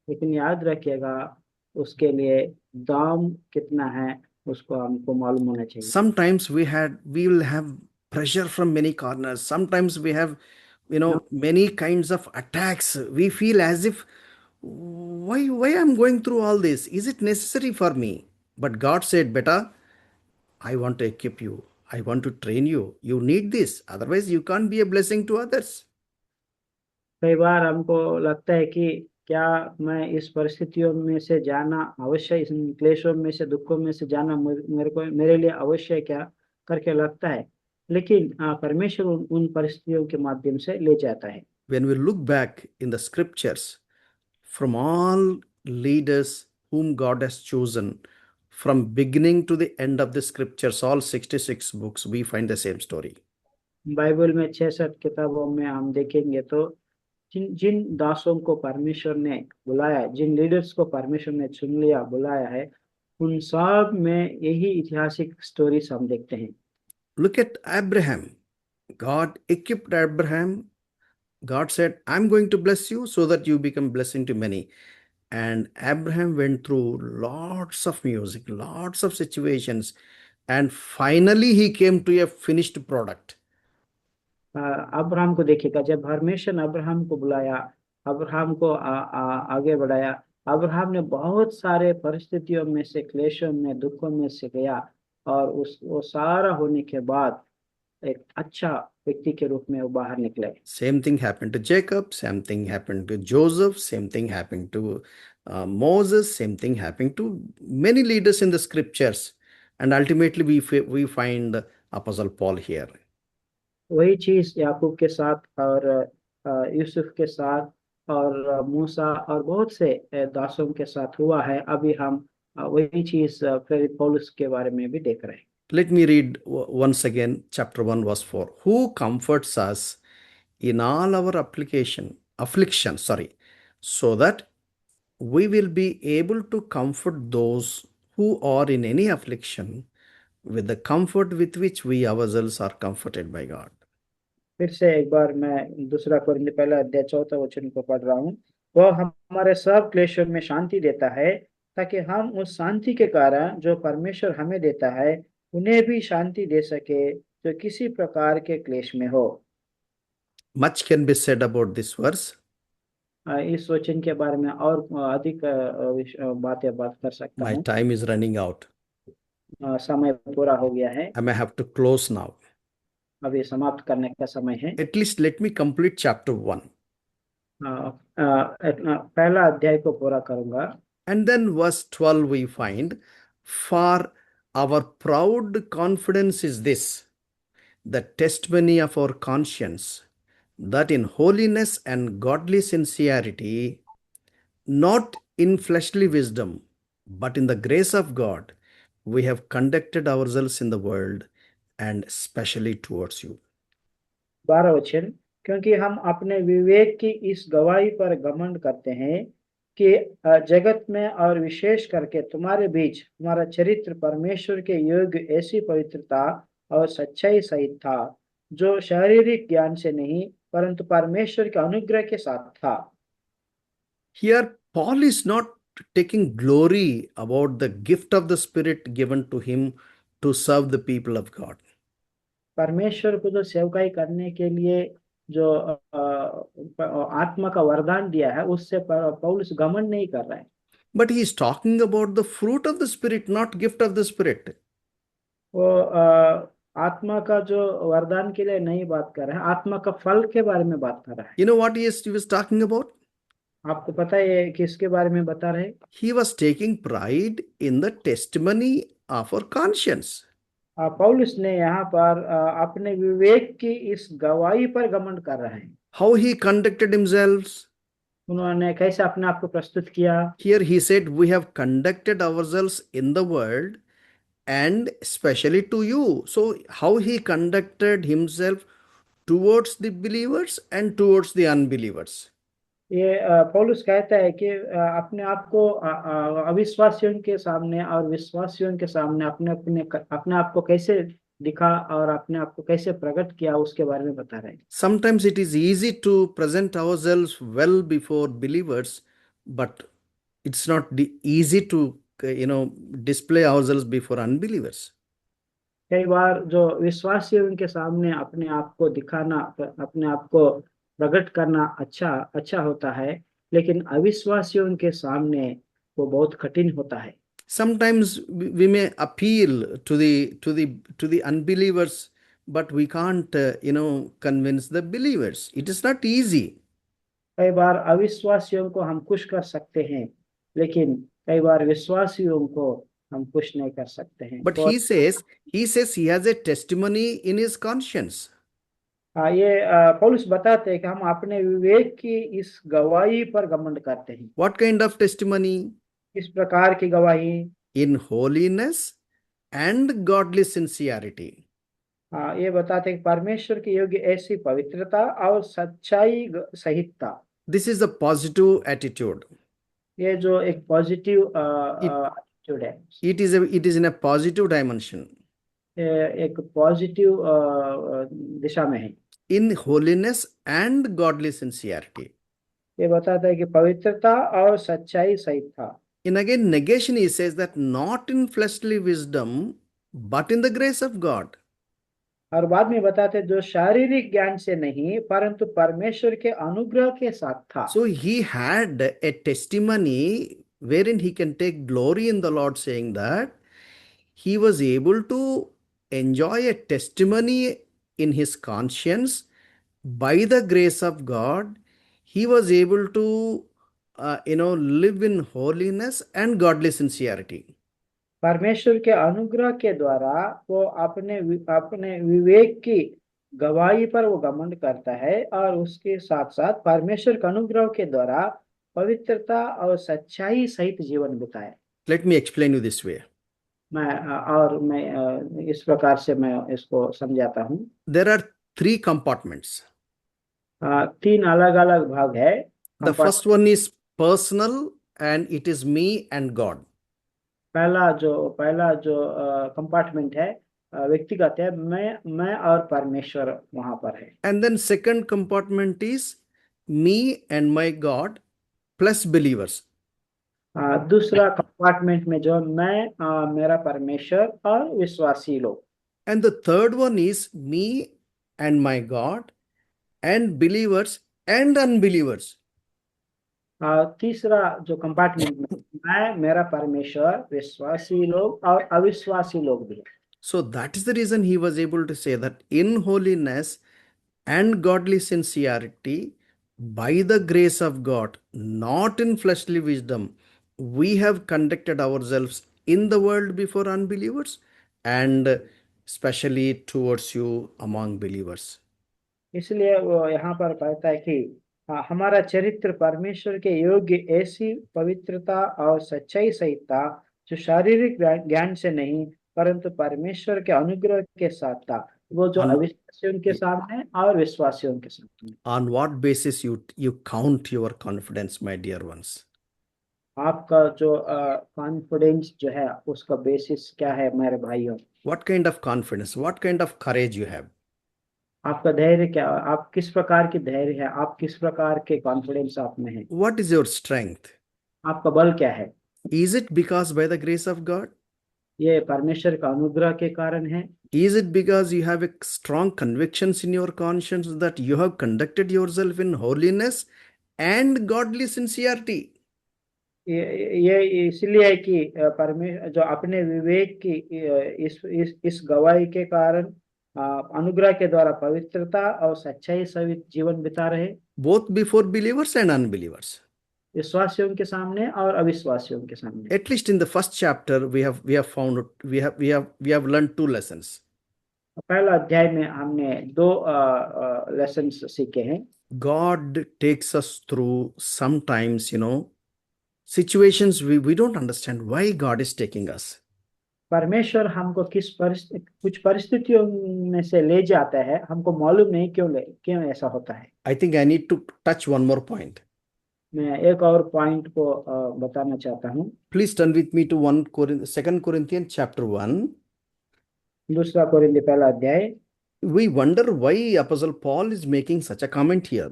लेकिन याद रखिएगा, उसके लिए दाम कितना है उसको हमको मालूम होना चाहिए। Sometimes we will have pressure from many corners. Sometimes we have, many kinds of attacks. We feel as if, why I'm going through all this? Is it necessary for me? But God said, beta, I want to equip you. I want to train you. You need this. Otherwise, you can't be a blessing to others. कई बार हमको लगता है कि क्या मैं इस परिस्थितियों में से जाना अवश्य, इस क्लेशों में से, दुखों में से जाना मेरे लिए अवश्य क्या करके लगता है, लेकिन परमेश्वर उन परिस्थितियों के माध्यम से ले जाता है। When we look back in the scriptures, from all leaders whom God has chosen, from beginning to the end of the scriptures, all 66 books, we find the same story. Bible में 66 किताबों में हम देखेंगे तो जिन दासों को परमेश्वर ने बुलाया, जिन लीडर्स को परमेश्वर ने चुन लिया, बुलाया है, उन सब में यही ऐतिहासिक स्टोरीज हम देखते हैं। Look at Abraham. God equipped Abraham. God said, I'm going to bless you so that you become blessing to many. And Abraham went through lots of music, lots of situations, and finally he came to a finished product. Abraham को देखिएगा, जब परमेश्वर ने Abraham को बुलाया, Abraham को आगे बढ़ाया, अब्राहम ने बहुत सारे परिस्थितियों में से, क्लेशों में, दुखों में से गया, और वो सारा होने के बाद एक अच्छा व्यक्ति के रूप में वो बाहर निकले। Same thing happened to Jacob, same thing happened to Joseph, same thing happened to Moses, same thing happened to many leaders in the scriptures, and ultimately we find Apostle Paul here. वही चीज याकूब के साथ और यूसुफ के साथ और मूसा और बहुत से दासों के साथ हुआ है। अभी हम वही चीज फिर पौलुस के बारे में भी देख रहे हैं। Let me read once again chapter 1 verse 4. Who comforts us in all our affliction, so that we will be able to comfort those who are in any affliction with the comfort with which we ourselves are comforted by God. फिर से एक बार मैं दूसरा कोरिन्थी पहला अध्याय 4 वचन को पढ़ रहा हूँ। वह हमारे सब क्लेशों में शांति देता है, ताकि हम उस शांति के कारण जो परमेश्वर हमें देता है उन्हें भी शांति दे सके जो किसी प्रकार के क्लेश में हो। Much can be said about this verse. इस वचन के बारे में और अधिक बात कर सकता My हूँ। time is running out. समय पूरा हो गया है, I may have to close now. अभी समाप्त करने का समय है। At least let me complete chapter 1. पहला अध्याय को पूरा करूंगा। And then verse 12 we find, for our proud confidence is this, the testimony of our conscience, that in holiness and godly sincerity, not in fleshly wisdom, but in the grace of God, we have conducted ourselves in the world and specially towards you. 12 वचन, क्योंकि हम अपने विवेक की इस गवाही पर घमंड करते हैं कि जगत में और विशेष करके तुम्हारे बीच तुम्हारा चरित्र परमेश्वर के योग्य ऐसी पवित्रता और सच्चाई सहित था, जो शारीरिक ज्ञान से नहीं परंतु परमेश्वर के अनुग्रह के साथ था। Here, Paul is not taking glory about the gift of the Spirit given to him to serve the people of God. परमेश्वर को जो सेवकाई करने के लिए जो आत्मा का वरदान दिया है उससे पौलुस घमंड नहीं कर रहा है। But he is talking about the fruit of the Spirit, not gift of the Spirit. वो आत्मा का जो वरदान के लिए नहीं बात कर रहा है, आत्मा का फल के बारे में बात कर रहा है। You know what he was talking about? आपको पता है किसके बारे में बता रहे? He was taking pride in the testimony of our conscience. पौलुस ने यहाँ पर अपने विवेक की इस गवाही पर घमंड कर रहे हैं। How he conducted himself. उन्होंने कैसे अपने आप को प्रस्तुत किया। Here he said, we have conducted ourselves in the world and especially to you. So how he conducted himself towards the believers and towards the unbelievers. ये पौलुस कहता है कि अपने आप को अविश्वासियों के सामने और विश्वासियों के सामने अपने आप को कैसे दिखा और अपने आप को कैसे प्रकट किया उसके बारे में बता रहे हैं। Sometimes it is easy to present ourselves well before believers, but it's not easy to display ourselves before unbelievers. कई बार जो विश्वासियों के सामने अपने आप को दिखाना, अपने आप को प्रकट करना अच्छा होता है, लेकिन अविश्वासियों के सामने वो बहुत कठिन होता है। Sometimes we may appeal to the unbelievers, but we can't convince the believers. It is not easy. कई बार अविश्वासियों को हम खुश कर सकते हैं, लेकिन कई बार विश्वासियों को हम खुश नहीं कर सकते हैं। But he says he has a testimony in his conscience. ये पौलुस बताते हैं कि हम अपने विवेक की इस गवाही पर घमंड करते हैं। What kind of testimony? इस प्रकार की गवाही। In holiness and godly sincerity. ये बताते हैं कि परमेश्वर के योग्य ऐसी पवित्रता और सच्चाई सहितता। This is a positive attitude. ये जो एक पॉजिटिव एटीट्यूड है, It is in a positive dimension. एक पॉजिटिव दिशा में है। In holiness and godly sincerity. ये बताता है कि पवित्रता और सच्चाई सहित था। In again negation, he says that not in fleshly wisdom, but in the grace of God. और बाद में बताते जो शारीरिक ज्ञान से नहीं परंतु परमेश्वर के अनुग्रह के साथ था। So he had a testimony wherein he can take glory in the Lord, saying that he was able to enjoy a testimony in his conscience by the grace of God. He was able to live in holiness and godly sincerity. परमेश्वर के अनुग्रह के द्वारा वो अपने विवेक की गवाही पर वो घमंड करता है और उसके साथ साथ परमेश्वर के अनुग्रह के द्वारा पवित्रता और सच्चाई सहित जीवन बिताए। Let me explain you this way. मैं इस प्रकार से मैं इसको समझाता हूँ। There are three compartments. तीन अलग अलग भाग है। The first one is personal, and it is me and God. पहला जो कंपार्टमेंट है व्यक्तिगत है। मैं और परमेश्वर वहां पर है। And then second compartment is me and my God plus believers. दूसरा कंपार्टमेंट में जो मैं मेरा परमेश्वर और विश्वासी लोग। And the third one is me and my God and believers and unbelievers. तीसरा जो कंपार्टमेंट में मैं मेरा परमेश्वर विश्वासी लोग और अविश्वासी लोग भी। So that is the reason he was able to say that in holiness and godly sincerity, by the grace of God, not in fleshly wisdom, we have conducted ourselves in the world before unbelievers and especially towards you among believers. इसलिए वो यहाँ पर कहता है कि हमारा चरित्र परमेश्वर के योग्य ऐसी पवित्रता और सच्चाई सहित था जो शारीरिक ज्ञान से नहीं परंतु परमेश्वर के अनुग्रह के साथ था, वो जो On- अविश्वासियों के सामने और विश्वासियों के सामने। On what basis you count your confidence, my dear ones? आपका जो कॉन्फिडेंस जो है उसका बेसिस क्या है मेरे भाइयों? What kind of confidence, what kind of courage you have? आपका धैर्य क्या, आप किस प्रकार की धैर्य है, आप किस प्रकार के कॉन्फिडेंस आप में है? What is your strength? आपका बल क्या है? Is it because by the grace of God? ये परमेश्वर का अनुग्रह के कारण है? Is it because you have a strong convictions in your conscience that you have conducted yourself in holiness and godly sincerity? ये इसलिए है कि परमेश्वर जो अपने विवेक की इस गवाही के कारण अनुग्रह के द्वारा पवित्रता और सच्चाई सहित जीवन बिता रहे, Both before believers and unbelievers. विश्वासियों के सामने और अविश्वासियों के सामने। At least in the first chapter, we have learned two lessons. पहला अध्याय में हमने दो लेसन्स सीखे हैं। God takes us through sometimes, situations we don't understand why God is taking us. परमेश्वर हमको कुछ परिस्थितियों में से ले जाता है, हमको मालूम नहीं क्यों ऐसा होता है। I think I need to touch one more point. मैं एक और पॉइंट को बताना चाहता हूँ। Please turn with me to 2 Corinthians chapter 1. दूसरा कोरिन्थी पहला अध्याय। We wonder why Apostle Paul is making such a comment here.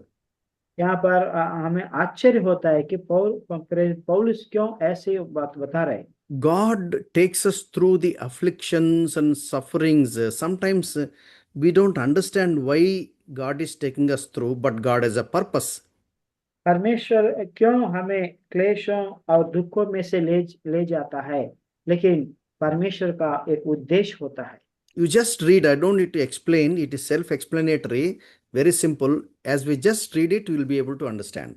यहाँ पर हमें आश्चर्य होता है कि पौलुस क्यों ऐसी बात बता रहे हैं। God takes us through the afflictions and sufferings. Sometimes we don't understand why God is taking us through, but God has a purpose. परमेश्वर क्यों हमें क्लेशों और दुखों में से ले जाता है, लेकिन परमेश्वर का एक उद्देश्य होता है। You just read, I don't need to explain, it is self-explanatory, very simple. As we just read it, you will be able to understand.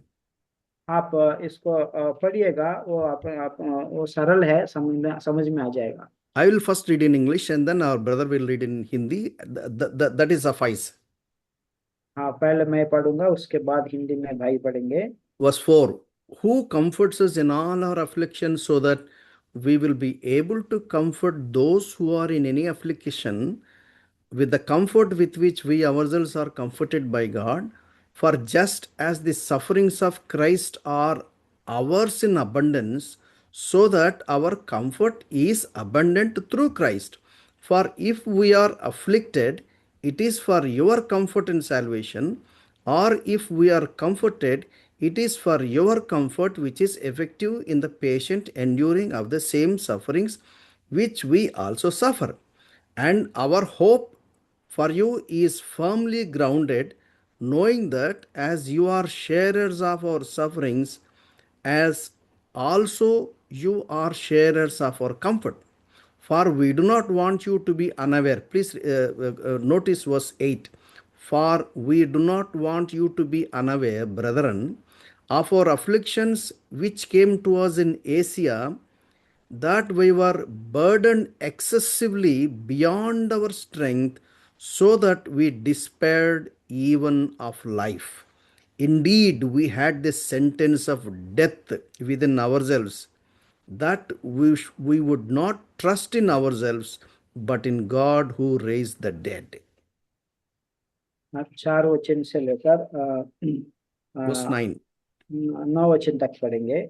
आप इसको पढ़िएगा, वो सरल है, समझ में आ जाएगा। I will first read in English and then our brother will read in Hindi. That is suffice. हाँ, पहले मैं पढ़ूंगा, उसके बाद हिंदी में भाई पढ़ेंगे। Verse 4, who comforts us in all our afflictions so that we will be able to comfort those who are in any affliction with the comfort with which we ourselves are comforted by God. For just as the sufferings of Christ are ours in abundance, so that our comfort is abundant through Christ. For if we are afflicted, it is for your comfort and salvation, or if we are comforted, it is for your comfort which is effective in the patient enduring of the same sufferings which we also suffer. And our hope for you is firmly grounded, knowing that as you are sharers of our sufferings, as also you are sharers of our comfort. For we do not want you to be unaware. Please notice verse 8. For we do not want you to be unaware, brethren, of our afflictions which came to us in Asia, that we were burdened excessively beyond our strength, so that we despaired even of life. Indeed, we had this sentence of death within ourselves, that we would not trust in ourselves, but in God who raised the dead. आप 4 वचन से लेकर Verse 9. 9 वचन तक पढ़ेंगे।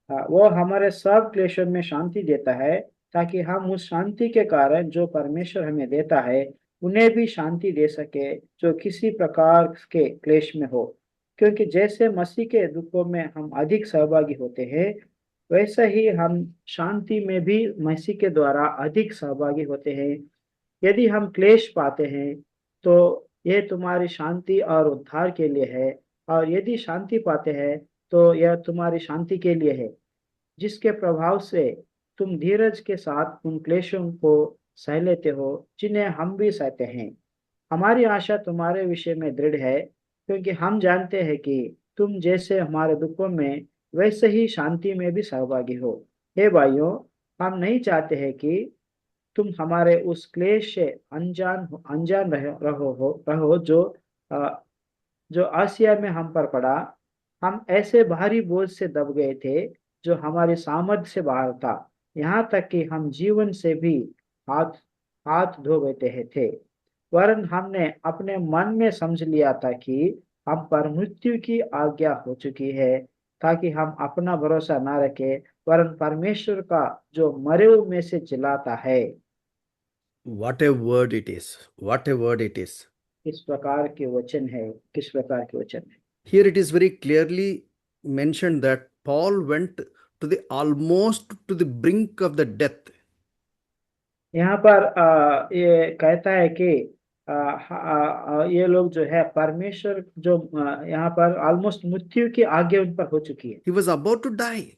वो हमारे सब क्लेशों में शांति देता है, ताकि हम उस शांति के कारण जो परमेश्वर हमें देता है उन्हें भी शांति दे सके जो किसी प्रकार के क्लेश में हो। क्योंकि जैसे मसीह के दुखों में हम अधिक सहभागी होते हैं, वैसे ही हम शांति में भी मसीह के द्वारा अधिक सहभागी होते हैं। यदि हम क्लेश पाते हैं तो यह तुम्हारी शांति और उद्धार के लिए है, और यदि शांति पाते हैं तो यह तुम्हारी शांति के लिए है, जिसके प्रभाव से तुम धीरज के साथ उन क्लेशों को सह लेते हो जिन्हें हम भी सहते हैं। हमारी आशा तुम्हारे विषय में दृढ़ है, क्योंकि हम जानते हैं कि तुम जैसे हमारे दुखों में वैसे ही शांति में भी सहभागी हो। हे भाइयों, हम नहीं चाहते हैं कि तुम हमारे उस क्लेश से अनजान रहो जो आसिया में हम पर पड़ा। हम ऐसे भारी बोझ से दब गए थे जो हमारी सामर्थ्य से बाहर था, यहाँ तक कि हम जीवन से भी हाथ हाथ धो बैठे थे। वरन हमने अपने मन में समझ लिया था कि हम पर मृत्यु की आज्ञा हो चुकी है, ताकि हम अपना भरोसा ना रखें वरन परमेश्वर का जो मरे हुए में से जिलाता है। What a word it is! What a word it is! किस प्रकार के वचन है, किस प्रकार के वचन है। Here it is very clearly mentioned that Paul went to the almost to the brink of the death. यहाँ पर ये कहता है कि ये लोग जो है परमेश्वर जो यहाँ पर ऑलमोस्ट मृत्यु की आज्ञा उन पर हो चुकी है, He was about to die.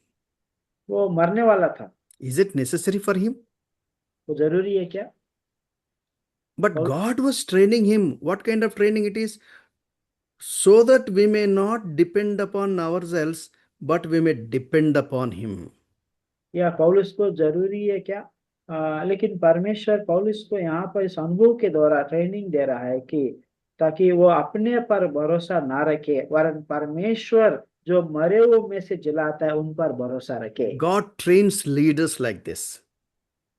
वो मरने वाला था। Is it necessary for him? वो जरूरी है क्या? But और God was training him. What kind of training it is? So that we may not depend upon ourselves, but we may depend upon him. या पौलुस को जरूरी है क्या? लेकिन परमेश्वर पौलुस को यहाँ पर इस अनुभव के द्वारा ट्रेनिंग दे रहा है कि ताकि वो अपने पर भरोसा ना रखे वरन परमेश्वर जो मरे हुए में से जिलाता है उन पर भरोसा रखे। God trains leaders like this.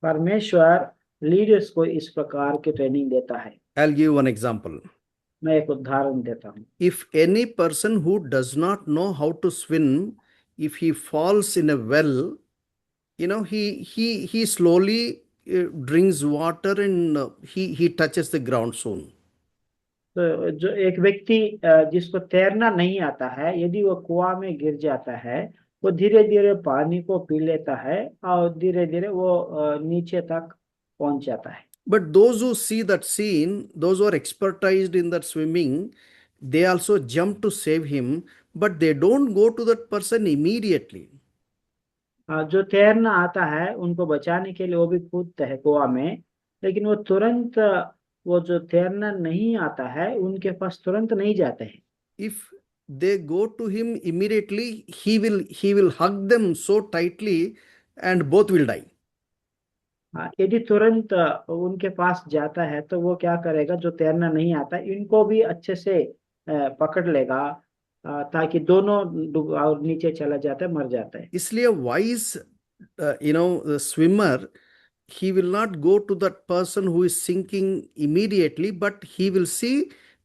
परमेश्वर लीडर्स को इस प्रकार की ट्रेनिंग देता है। I'll give one example. मैं एक उदाहरण देता हूँ। If any person who does not know how to swim, if he falls in a well, he slowly drinks water and he touches the ground soon. तो जो एक व्यक्ति जिसको तैरना नहीं आता है, यदि वो कुआं में गिर जाता है, वो धीरे धीरे पानी को पी लेता है और धीरे धीरे वो नीचे तक पहुंच जाता है। But those who see that scene, those who are expertised in that swimming, they also jump to save him, but they don't go to that person immediately. जो तैरना आता है उनको बचाने के लिए वो भी कूदते हैं कुआं में, लेकिन वो तुरंत वो जो तैरना नहीं आता है उनके पास तुरंत नहीं जाते हैं। If they go to him immediately, he will hug them so tightly and both will die. यदि तुरंत उनके पास जाता है तो वो क्या करेगा, जो तैरना नहीं आता इनको भी अच्छे से पकड़ लेगा, ताकि दोनों और नीचे चला जाता है, मर जाता है। इसलिए wise swimmer, he will not go to that person who is sinking immediately, but he will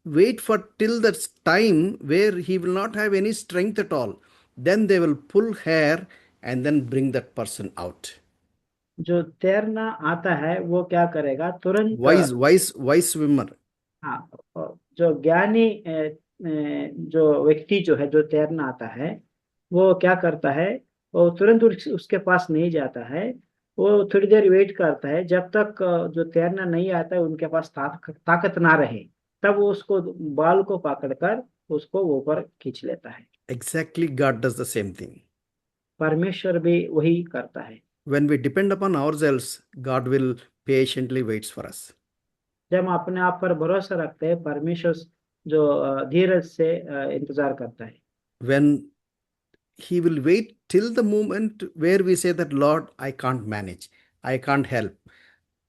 wait for till that time where he will not have any strength at all. Then they will pull hair and then bring that person out. जो तैरना आता है वो क्या करेगा, तुरंत Wise swimmer. हाँ, जो ज्ञानी जो व्यक्ति जो है, जो तैरना आता है, वो क्या करता है, वो तुरंत उसके पास नहीं जाता है, वो थोड़ी देर वेट करता है जब तक जो तैरना नहीं आता है उनके पास ताकत ना रहे, तब वो उसको बाल को पकड़कर उसको ऊपर खींच लेता है। Exactly, God does the same thing. परमेश्वर भी वही करता है। When we depend upon ourselves, God will patiently waits for us. जब हम अपने आप पर भरोसा रखते हैं, परमेश्वर जो धीरज से इंतजार करता है। When he will wait till the moment where we say that, Lord, I can't manage, I can't help,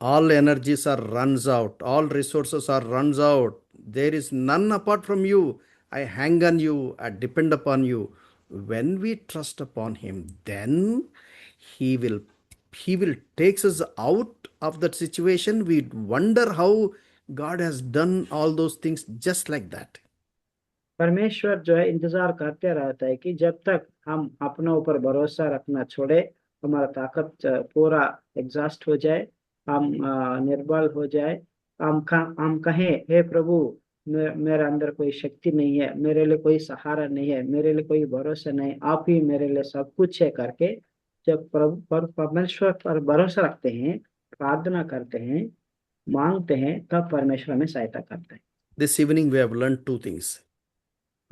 all energies are runs out, all resources are runs out. There is none apart from you. I hang on you, I depend upon you. When we trust upon him, then he will he will takes us out of that situation. We wonder how God has done all those things just like that. परमेश्वर जो है इंतजार करते रहता है कि जब तक हम अपने ऊपर भरोसा रखना छोड़े, हमारा ताकत पूरा एग्जॉस्ट हो जाए, हम निर्बल हो जाए, हम कहें हे प्रभु, मेरे अंदर कोई शक्ति नहीं है, मेरे लिए कोई सहारा नहीं है, मेरे लिए कोई भरोसा नहीं, आप ही मेरे लिए सब कुछ है करके जब प्रभु पर परमेश्वर पर भरोसा रखते हैं, प्रार्थना करते हैं, मांगते हैं, तब परमेश्वर हमें सहायता करता है। This evening we have learned two things.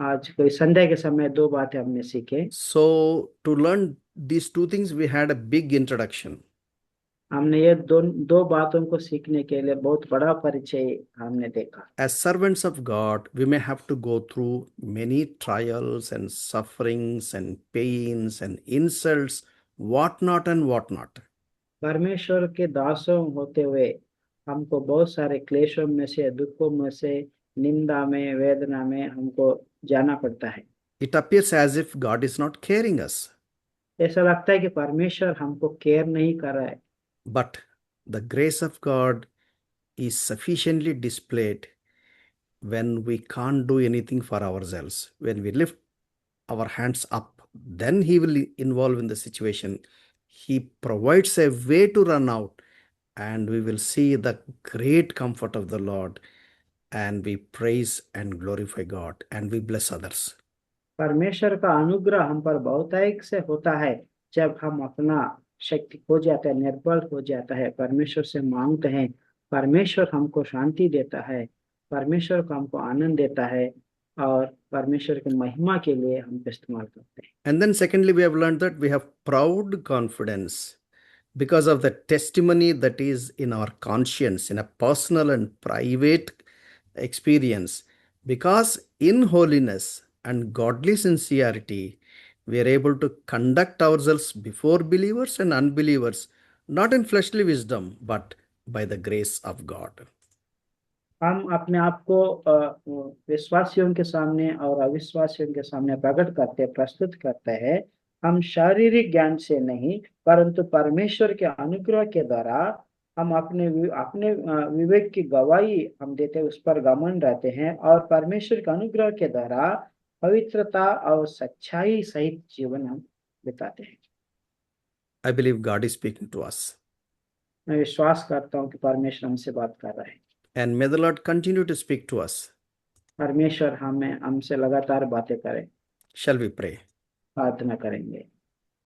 आज कोई संडे के समय दो बातें हमने सीखे। So to learn these two things, we had a big introduction. हमने ये दो बातों को सीखने के लिए बहुत बड़ा परिचय हमने देखा। As servants of God, we may have to go through many trials and sufferings and pains and insults, whatnot and whatnot. परमेश्वर के दासों होते हुए हमको बहुत सारे क्लेशों में से, दुखों में से, निंदा में, वेदना में हमको जाना पड़ता है। It appears as if God is not caring us. ऐसा लगता है कि परमेश्वर हमको केयर नहीं कर रहा है, But the grace of God is sufficiently displayed when we can't do anything for ourselves. When we lift our hands up, then He will involve in the situation. He provides a way to run out, and we will see the great comfort of the Lord, and we praise and glorify God, and we bless others. परमेश्वर का अनुग्रह हम पर बहुतायत से होता है जब हम अपना शक्ति खो जाता है, निर्बल हो जाता है, परमेश्वर से मांगते हैं, परमेश्वर हमको शांति देता है, परमेश्वर को हमको आनंद देता है और परमेश्वर की महिमा के लिए हम इस्तेमाल करते हैं। And then secondly, we have learned that we have proud confidence because of the testimony that is in our conscience, in a personal and private experience. Because in holiness and godly sincerity, we are able to conduct ourselves before believers and unbelievers, not in fleshly wisdom, but by the grace of God. हम अपने आप को विश्वासियों के सामने और अविश्वासियों के सामने प्रस्तुत करते हैं। हम शारीरिक ज्ञान से नहीं, परंतु परमेश्वर के अनुग्रह के द्वारा हम अपने विवेक की गवाही हम देते हैं, उस पर घमंड रहते हैं और परमेश्वर के अनुग्रह के द्वारा पवित्रता और सच्चाई सहित जीवन हम बिताते हैं। I believe God is speaking to us. मैं विश्वास करता हूँ कि परमेश्वर हमसे बात कर रहा है। And may the Lord continue to speak to us. परमेश्वर हमसे लगातार बातें करें। Shall we pray? प्रार्थना करेंगे।